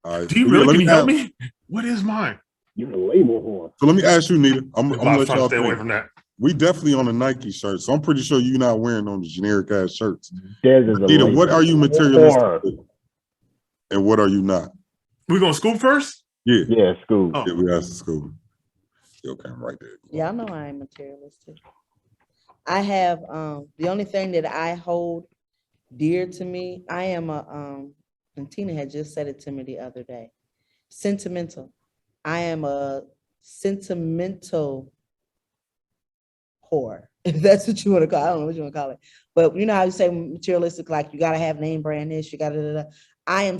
[SPEAKER 1] All right.
[SPEAKER 2] Do you really? Can you help me? What is mine?
[SPEAKER 3] You're a label whore.
[SPEAKER 1] So let me ask you, Nita. I'm gonna let y'all
[SPEAKER 2] stay away from that.
[SPEAKER 1] We definitely on a Nike shirt, so I'm pretty sure you're not wearing on the generic ass shirts.
[SPEAKER 3] Des is
[SPEAKER 1] Nita, what are you materialistic with? And what are you not?
[SPEAKER 2] We gonna scoop first?
[SPEAKER 1] Yeah.
[SPEAKER 3] Yeah, scoop.
[SPEAKER 1] Yeah, we asked the school. Okay, I'm right there.
[SPEAKER 4] Y'all know I ain't materialistic. I have the only thing that I hold dear to me, I am and Tina had just said it to me the other day. Sentimental. I am a sentimental whore, if that's what you want to call it. I don't know what you want to call it. But you know how you say materialistic, like you got to have name brand this, you got to, I am,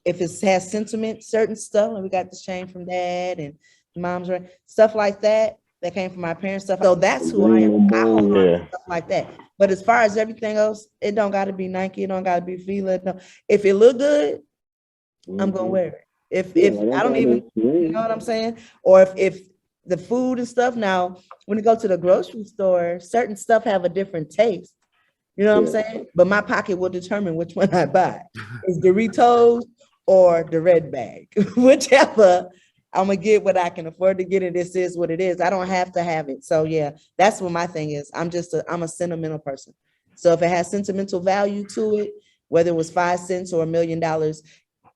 [SPEAKER 4] if it has sentiment, certain stuff, and we got this change from dad and mom's, right, stuff like that, that came from my parents, stuff. So that's who I am. I hold on to stuff like that. But as far as everything else, it don't got to be Nike. It don't got to be Fila. No. If it look good, I'm going to wear it. If I don't even, you know what I'm saying? Or if the food and stuff, now, when you go to the grocery store, certain stuff have a different taste. You know what I'm saying? But my pocket will determine which one I buy. It's Doritos or the red bag. Whichever, I'm going to get what I can afford to get, and this is what it is. I don't have to have it. So yeah, that's what my thing is. I'm a sentimental person. So if it has sentimental value to it, whether it was 5 cents or $1 million,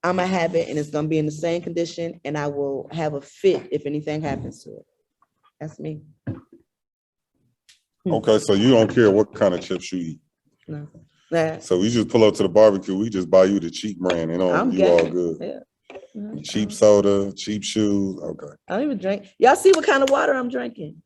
[SPEAKER 4] I'm gonna have it, and it's gonna be in the same condition, and I will have a fit if anything happens to it. That's me.
[SPEAKER 1] Okay, so you don't care what kind of chips you eat.
[SPEAKER 4] No. Nah.
[SPEAKER 1] So we just pull up to the barbecue, we just buy you the cheap brand, and all good.
[SPEAKER 4] Yeah.
[SPEAKER 1] Cheap soda, cheap shoes. Okay.
[SPEAKER 4] I don't even drink. Y'all see what kind of water I'm drinking?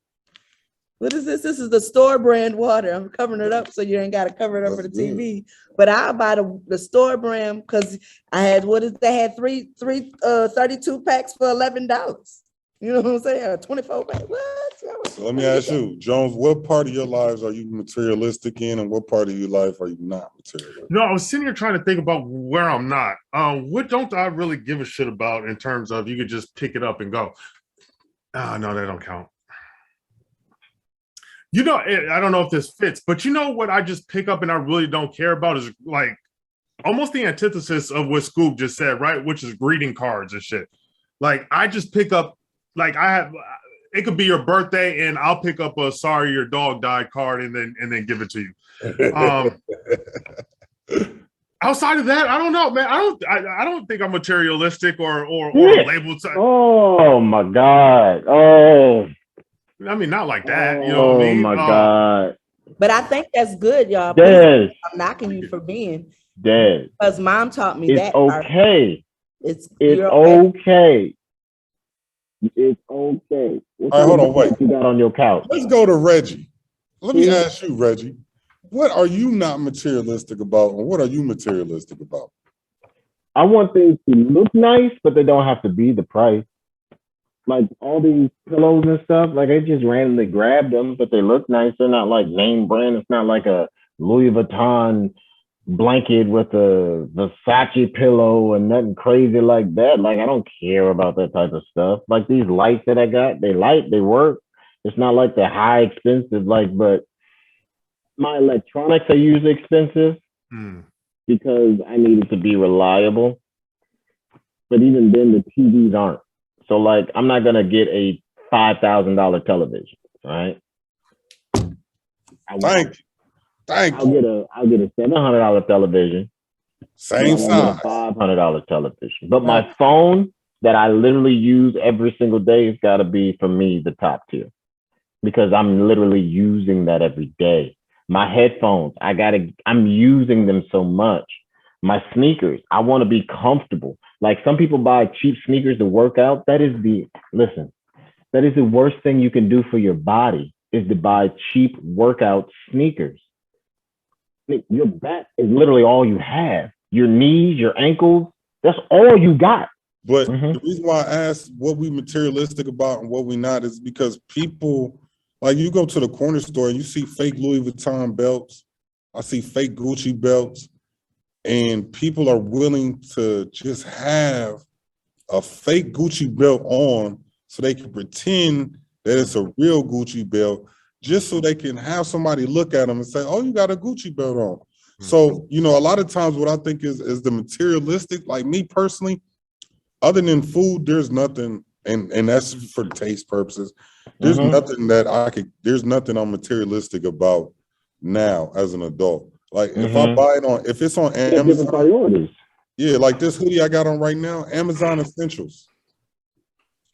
[SPEAKER 4] What is this? This is the store brand water. I'm covering it up so you ain't got to cover it up for the TV. But I'll buy the store brand because I had they had three 32 packs for $11. You know what I'm saying? A 24 pack. What?
[SPEAKER 1] So let me ask you, Jones, what part of your lives are you materialistic in, and what part of your life are you not materialistic?
[SPEAKER 2] No, I was sitting here trying to think about where I'm not. What don't I really give a shit about in terms of you could just pick it up and go? No, that don't count. You know, I don't know if this fits, but you know what I just pick up and I really don't care about is like almost the antithesis of what Scoop just said, right? Which is greeting cards and shit. Like I just pick up, like it could be your birthday and I'll pick up a sorry your dog died card and then give it to you. Outside of that, I don't know, man. I don't think I'm materialistic or labeled.
[SPEAKER 3] Oh my God. Oh.
[SPEAKER 2] I mean, not like that. You know what I mean?
[SPEAKER 3] Oh my God.
[SPEAKER 4] But I think that's good, y'all.
[SPEAKER 3] Des.
[SPEAKER 4] I'm knocking you for being.
[SPEAKER 3] Des.
[SPEAKER 4] Because mom taught me that.
[SPEAKER 3] It's okay.
[SPEAKER 4] It's
[SPEAKER 3] okay. It's okay.
[SPEAKER 1] All right, hold on, wait.
[SPEAKER 3] You got on your couch.
[SPEAKER 1] Let's go to Reggie. Let me ask you, Reggie, what are you not materialistic about, and what are you materialistic about?
[SPEAKER 3] I want things to look nice, but they don't have to be the price. Like all these pillows and stuff, like I just randomly grabbed them, but they look nice. They're not like name brand. It's not like a Louis Vuitton blanket with a Versace pillow and nothing crazy like that. Like I don't care about that type of stuff. Like these lights that I got, they light, they work. It's not like the high expensive, but my electronics are usually expensive because I need it to be reliable. But even then, the TVs aren't. So like, I'm not gonna get a $5,000 television, right?
[SPEAKER 1] Thank you.
[SPEAKER 3] I'll get a $700 television.
[SPEAKER 1] Same size.
[SPEAKER 3] $500 television. But my phone that I literally use every single day has got to be, for me, the top tier, because I'm literally using that every day. My headphones, I'm using them so much. My sneakers, I want to be comfortable. Like some people buy cheap sneakers to work out. That is the worst thing you can do for your body, is to buy cheap workout sneakers. Your back is literally all you have. Your knees, your ankles, that's all you got.
[SPEAKER 1] But the reason why I asked what we materialistic about and what we not is because people, like you go to the corner store and you see fake Louis Vuitton belts. I see fake Gucci belts, and people are willing to just have a fake Gucci belt on so they can pretend that it's a real Gucci belt, just so they can have somebody look at them and say, oh, you got a Gucci belt on. So, a lot of times what I think is the materialistic, like me personally, other than food, there's nothing, and that's for taste purposes. There's nothing there's nothing I'm materialistic about now as an adult. Like if I buy it if it's on Amazon, priorities. Yeah, like this hoodie I got on right now, Amazon Essentials.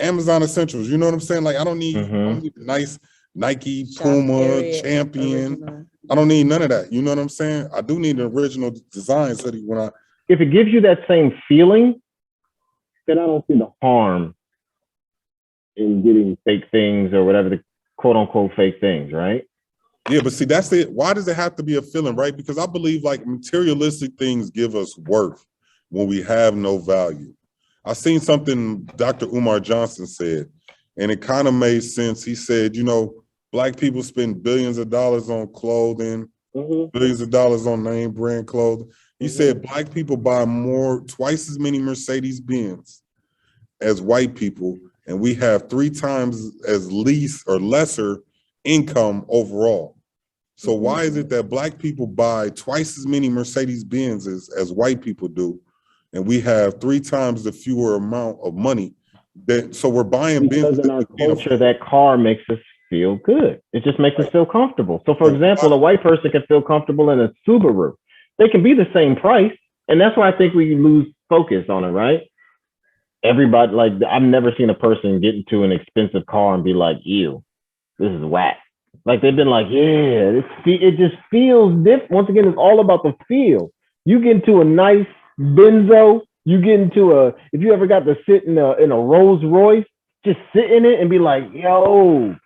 [SPEAKER 1] Amazon Essentials, you know what I'm saying? Like I don't need nice Nike, Puma, Champion. Original. I don't need none of that. You know what I'm saying? I do need an original design hoodie
[SPEAKER 3] if it gives you that same feeling, then I don't see the harm in getting fake things or whatever the quote unquote fake things, right?
[SPEAKER 1] Yeah, but see, that's it. Why does it have to be a feeling, right? Because I believe like materialistic things give us worth when we have no value. I seen something Dr. Umar Johnson said, and it kind of made sense. He said, Black people spend billions of dollars on clothing, billions of dollars on name brand clothing. He said Black people buy twice as many Mercedes Benz as white people, and we have 3 times as lesser income overall. So why is it that Black people buy twice as many Mercedes Benz as white people do, and we have 3 times the fewer amount of money? So we're buying
[SPEAKER 3] because in our culture, that car makes us feel good. It just makes us feel comfortable. So, for example, a white person can feel comfortable in a Subaru. They can be the same price, and that's why I think we lose focus on it, right? Everybody, like, I've never seen a person get into an expensive car and be like, ew, this is whack. Like, they've been like, yeah, it just feels different. Once again, it's all about the feel. You get into a nice Benzo, you get into if you ever got to sit in a Rolls Royce, just sit in it and be like, yo,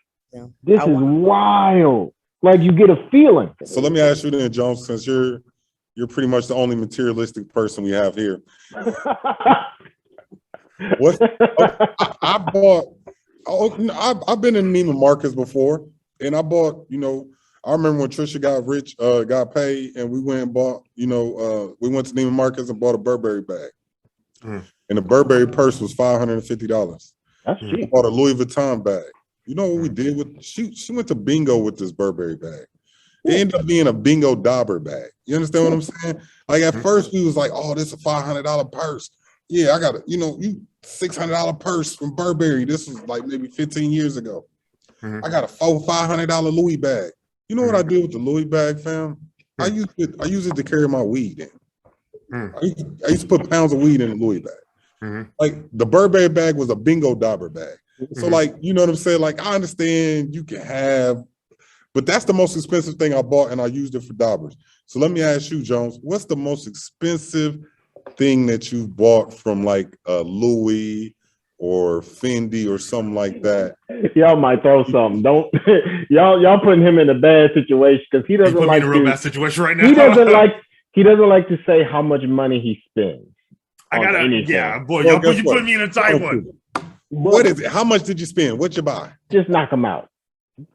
[SPEAKER 3] this is wild. Like, you get a feeling.
[SPEAKER 1] So let me ask you then, Jones, since you're pretty much the only materialistic person we have here. I've been in Neiman Marcus before, and I bought, I remember when Trisha got paid, and we went and bought, we went to Neiman Marcus and bought a Burberry bag. And the Burberry purse was $550.
[SPEAKER 3] That's cheap.
[SPEAKER 1] I bought a Louis Vuitton bag. You know what we did with she went to bingo with this Burberry bag. It ended up being a bingo dauber bag. You understand what I'm saying? Like at first we was like, oh, this is a $500 purse. Yeah, I got a, you $600 purse from Burberry. This was like maybe 15 years ago. I got a $500 Louis bag. You know what I did with the Louis bag, fam? I use it to carry my weed in. I used to put pounds of weed in the Louis bag. Like the Burberry bag was a bingo dauber bag. So like, you know what I'm saying? Like I understand you can have, but that's the most expensive thing I bought, and I used it for daubers. So let me ask you, Jones, what's the most expensive thing that you bought from like Louis or Fendi or something like that?
[SPEAKER 3] Y'all might throw something. Don't y'all putting him in a bad situation because he doesn't like
[SPEAKER 2] in a real bad situation right now.
[SPEAKER 3] He doesn't like to say how much money he spends.
[SPEAKER 2] Boy, you put me in a tight one.
[SPEAKER 1] What is it? How much did you spend? What you buy?
[SPEAKER 3] Just knock him out.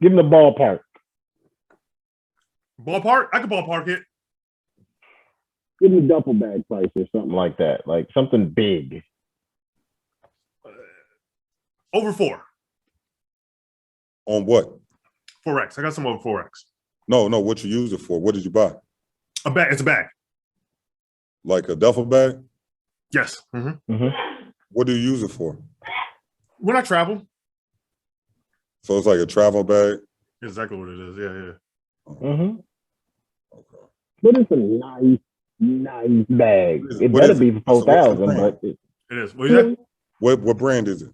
[SPEAKER 3] Give him the ballpark.
[SPEAKER 2] Ballpark? I can ballpark it.
[SPEAKER 3] Give him a duffel bag price or something like that. Like something big.
[SPEAKER 2] Over 4.
[SPEAKER 1] On what?
[SPEAKER 2] 4X. I got some over 4X.
[SPEAKER 1] No, what you use it for? What did you buy?
[SPEAKER 2] A bag. It's a bag.
[SPEAKER 1] Like a duffel bag?
[SPEAKER 2] Yes.
[SPEAKER 1] What do you use it for?
[SPEAKER 2] When I travel.
[SPEAKER 1] So it's like a travel bag?
[SPEAKER 2] Exactly what it is. Yeah.
[SPEAKER 3] Okay. But it's a nice bag. It better be for 4,000, but
[SPEAKER 2] it is. What is that?
[SPEAKER 1] What brand is it?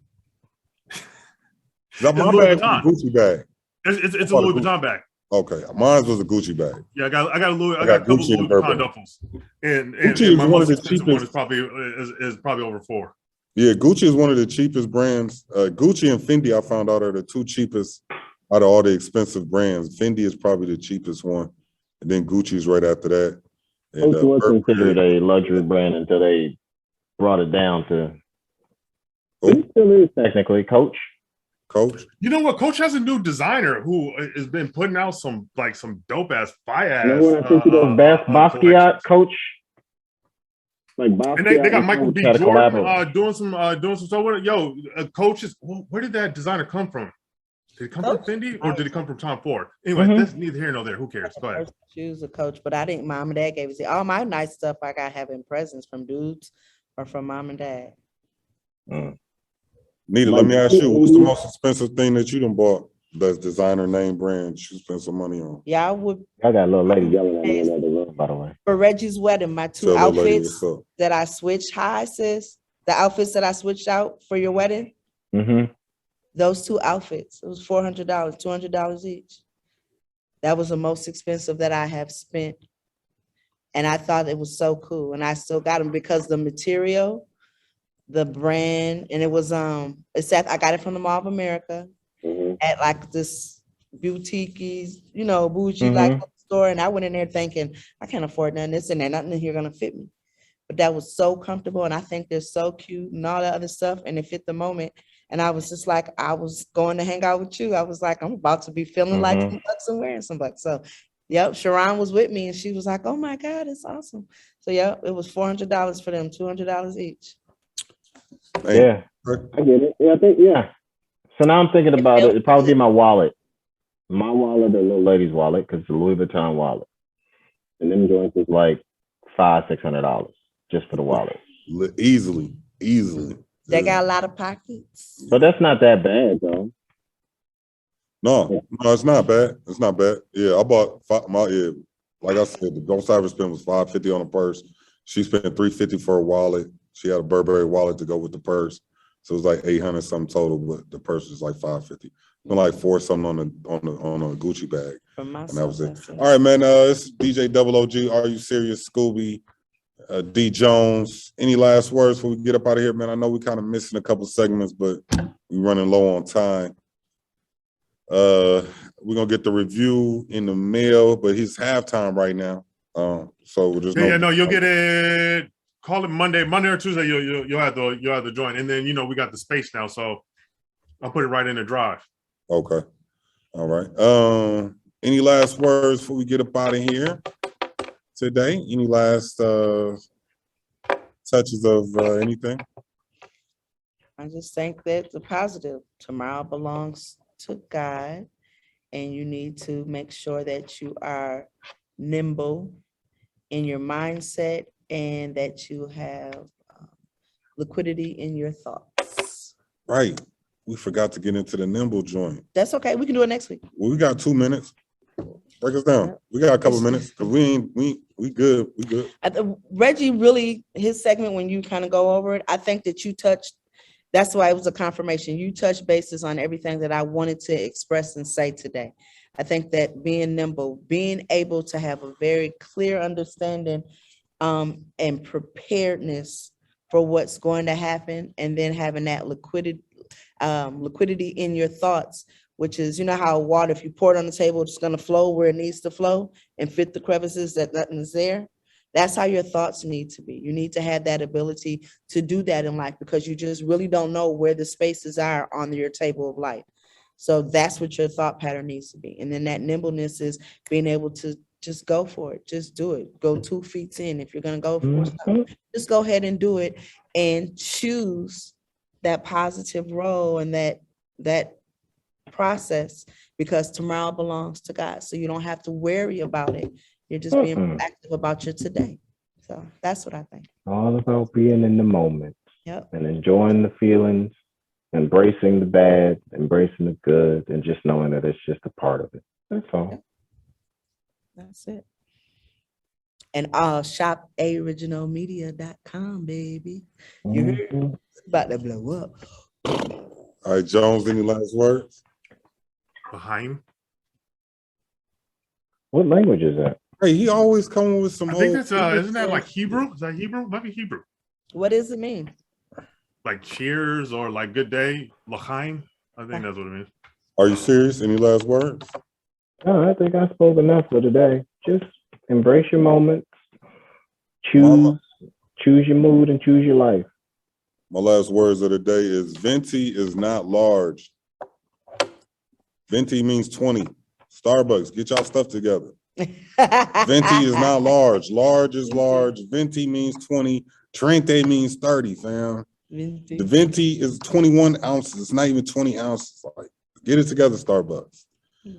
[SPEAKER 1] My
[SPEAKER 2] Louis
[SPEAKER 1] bag was
[SPEAKER 2] Vuitton.
[SPEAKER 1] a Gucci bag.
[SPEAKER 2] It's a Louis Vuitton bag.
[SPEAKER 1] Okay, mine was a Gucci bag.
[SPEAKER 2] Yeah, I got a couple
[SPEAKER 1] Gucci
[SPEAKER 2] Louis
[SPEAKER 1] and
[SPEAKER 2] Vuitton
[SPEAKER 1] Burberry.
[SPEAKER 2] duffels, and
[SPEAKER 1] Gucci is
[SPEAKER 2] my
[SPEAKER 1] one of
[SPEAKER 2] most
[SPEAKER 1] the
[SPEAKER 2] expensive one
[SPEAKER 1] cheapest.
[SPEAKER 2] is probably over $4.
[SPEAKER 1] Yeah, Gucci is one of the cheapest brands. Gucci and Fendi, I found out, are the two cheapest out of all the expensive brands. Fendi is probably the cheapest one, and then Gucci's right after that. And
[SPEAKER 3] Coach was
[SPEAKER 1] Burberry-
[SPEAKER 3] considered a luxury brand until they brought it down to.
[SPEAKER 1] Oh.
[SPEAKER 3] It still is technically, Coach.
[SPEAKER 1] Coach.
[SPEAKER 2] You know what? Coach has a new designer who has been putting out some dope ass fire ass.
[SPEAKER 3] You know when I think he does Basquiat, Coach. Like Basquiat,
[SPEAKER 2] and they got Michael B. Jordan doing some stuff with it. Yo, coaches, where did that designer come from? Did it come from Fendi or did it come from Tom Ford? Anyway, that's neither here nor there. Who cares? Go ahead.
[SPEAKER 4] Choose a Coach, but I think mom and dad gave us all my nice stuff. I got having presents from dudes or from mom and dad.
[SPEAKER 1] Nita, let me ask you, what's the most expensive thing that you done bought that's designer name brand you spent some money on?
[SPEAKER 4] Yeah, I would.
[SPEAKER 3] I got a little lady yelling at me in the other room, by the way.
[SPEAKER 4] For Reggie's wedding, my two
[SPEAKER 1] Tell that lady
[SPEAKER 4] outfits
[SPEAKER 1] what's up.
[SPEAKER 4] that I switched. Hi, sis. The outfits that I switched out for your wedding.
[SPEAKER 3] Mm-hmm.
[SPEAKER 4] Those two outfits. It was $400, $200 each. That was the most expensive that I have spent. And I thought it was so cool. And I still got them because the material, the brand, and it was I got it from the Mall of America at like this boutique, bougie like store. And I went in there thinking, I can't afford none of this and there, nothing in here gonna fit me. But that was so comfortable, and I think they're so cute and all that other stuff, and it fit the moment. And I was just like, I was going to hang out with you. I was like, I'm about to be feeling like some bucks and wearing some bucks. So, yep, Sharon was with me, and she was like, oh my God, it's awesome. So, yeah, it was $400 for them, $200 each.
[SPEAKER 1] Hey,
[SPEAKER 3] Yeah, I get it. Yeah, So now I'm thinking about it. It'd probably be my wallet. My wallet, the little lady's wallet, because it's a Louis Vuitton wallet. And them joints is like $500-$600 just for the wallet.
[SPEAKER 1] Easily.
[SPEAKER 4] They got a lot of pockets.
[SPEAKER 3] But that's not that bad, though.
[SPEAKER 1] No, it's not bad. It's not bad. Yeah, I bought like I said, the most I ever spent was $550 on a purse. She spent $350 for a wallet. She had a Burberry wallet to go with the purse. So it was like $800 something total, but the purse was like $550. Like $4 something on a Gucci bag. And that was it. All right, man. It's DJ Double OG. Are You Serious? Scooby, D Jones. Any last words before we get up out of here, man? I know we kind of missing a couple segments, but we're running low on time. We're gonna get the review in the mail, but it's halftime right now. So we'll just
[SPEAKER 2] you'll get it. Call it Monday or Tuesday. You'll have to join, and then we got the space now, so I'll put it right in the drive.
[SPEAKER 1] Okay. All right. Any last words before we get up out of here today? Any last touches of anything?
[SPEAKER 4] I just think that the positive. Tomorrow belongs to God, and you need to make sure that you are nimble in your mindset and that you have liquidity in your thoughts.
[SPEAKER 1] Right. We forgot to get into the nimble joint.
[SPEAKER 4] That's okay. We can do it next week.
[SPEAKER 1] Well, we got 2 minutes. Break us down. We got a couple minutes because we good. We good.
[SPEAKER 4] Reggie really, his segment, when you kind of go over it, I think that you touched, that's why it was a confirmation. You touched bases on everything that I wanted to express and say today. I think that being nimble, being able to have a very clear understanding and preparedness for what's going to happen, and then having that liquidity in your thoughts, which is, how water, if you pour it on the table, it's going to flow where it needs to flow and fit the crevices that nothing is there. That's how your thoughts need to be. You need to have that ability to do that in life, because you just really don't know where the spaces are on your table of life. So that's what your thought pattern needs to be. And then that nimbleness is being able to just go for it. Just do it. Go 2 feet in. If you're going to go for something, just go ahead and do it, and choose that positive role and that process, because tomorrow belongs to God. So you don't have to worry about it. You're just being proactive about your today. So that's what I think.
[SPEAKER 3] All about being in the moment.
[SPEAKER 4] Yep.
[SPEAKER 3] And enjoying the feelings, embracing the bad, embracing the good, and just knowing that it's just a part of it. That's all.
[SPEAKER 4] Yep. That's it. And shop ariginalmedia.com, baby. You heard? About to blow up.
[SPEAKER 1] All right, Jones, any last words?
[SPEAKER 2] Behind.
[SPEAKER 3] What language is that?
[SPEAKER 1] Hey, he always coming with some
[SPEAKER 2] I think
[SPEAKER 1] old.
[SPEAKER 2] that's isn't that like Hebrew? Is that Hebrew? Might be Hebrew.
[SPEAKER 4] What does it mean?
[SPEAKER 2] Like cheers or like good day. L'chaim. I think that's what it means.
[SPEAKER 1] Are you serious? Any last words?
[SPEAKER 3] Oh, I think I spoke enough for today. Just embrace your moments.
[SPEAKER 1] Mama.
[SPEAKER 3] Choose your mood and choose your life.
[SPEAKER 1] My last words of the day is venti is not large. Venti means 20. Starbucks, get y'all stuff together. Venti is not large. Large is large. Venti means 20. Trente means 30, fam. The venti is 21 ounces. It's not even 20 ounces. Like, get it together, Starbucks.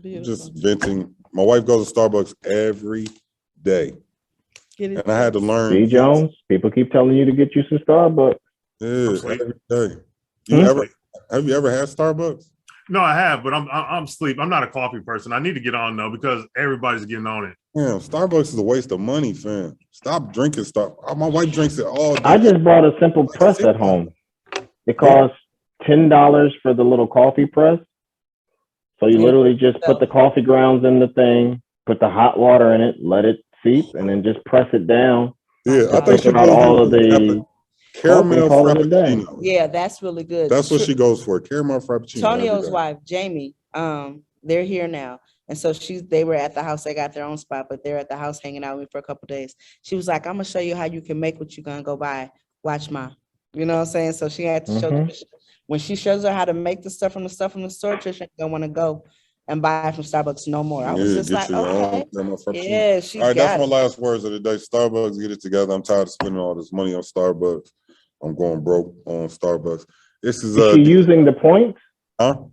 [SPEAKER 1] Just venting. My wife goes to Starbucks every day. And I had to learn.
[SPEAKER 3] See, Jones, people keep telling you to get you some Starbucks.
[SPEAKER 1] Yeah, every day. Have you ever had Starbucks?
[SPEAKER 2] No, I have, but I'm asleep. I'm not a coffee person. I need to get on though because everybody's getting on it.
[SPEAKER 1] Damn, Starbucks is a waste of money, fam. Stop drinking Starbucks. My wife drinks it all day.
[SPEAKER 3] I just bought a simple press at home. It costs $10 for the little coffee press. So you literally just put the coffee grounds in the thing, put the hot water in it, let it seep, and then just press it down.
[SPEAKER 1] Yeah, I think she
[SPEAKER 3] out all of the
[SPEAKER 1] caramel frappuccino.
[SPEAKER 4] Yeah, that's really good.
[SPEAKER 1] That's what she goes for. Caramel frappuccino.
[SPEAKER 4] Tonio's wife, Jamie, they're here now. And so they were at the house. They got their own spot, but they're at the house hanging out with me for a couple of days. She was like, I'm gonna show you how you can make what you're gonna go buy. Watch my, you know what I'm saying? So she had to show them. When she shows her how to make the stuff from the store, Trisha ain't gonna want to go and buy from Starbucks no more. I was just like, okay. Yeah, she
[SPEAKER 1] all right, that's my
[SPEAKER 4] it.
[SPEAKER 1] last words of the day. Starbucks, get it together. I'm tired of spending all this money on Starbucks. I'm going broke on Starbucks. This is
[SPEAKER 3] she using the points?
[SPEAKER 1] Huh?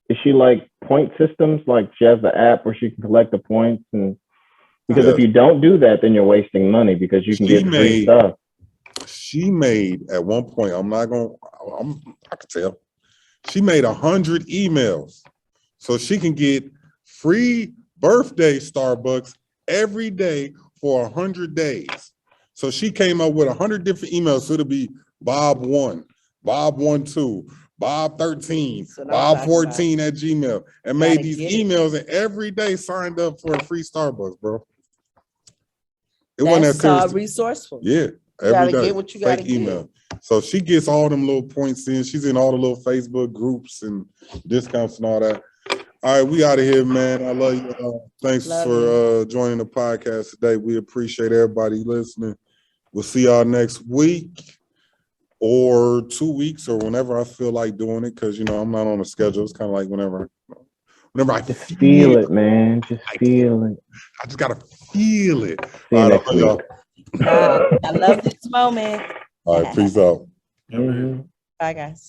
[SPEAKER 3] Is she like point systems? Like she has the app where she can collect the points, and because if you don't do that, then you're wasting money because you can get free stuff.
[SPEAKER 1] She made at one point. I can tell. She made 100 emails, so she can get free birthday Starbucks every day for 100 days. So she came up with 100 different emails. So it'll be Bob 1, Bob 1 2, Bob 13, Bob 14 at Gmail, and made these emails, and every day signed up for a free Starbucks, bro. It wasn't that
[SPEAKER 4] resourceful.
[SPEAKER 1] Yeah, every day. Get what you gotta email. So she gets all them little points in. She's in all the little Facebook groups and discounts and all that. All right, we out of here, man. I love you. Thanks for joining the podcast today. We appreciate everybody listening. We'll see y'all next week or 2 weeks or whenever I feel like doing it, because I'm not on a schedule. It's kind of like whenever I
[SPEAKER 3] just feel it, man. Just feel it.
[SPEAKER 1] I just gotta feel it.
[SPEAKER 3] See you next week.
[SPEAKER 4] I love this moment.
[SPEAKER 1] All right, peace out.
[SPEAKER 4] Bye, guys.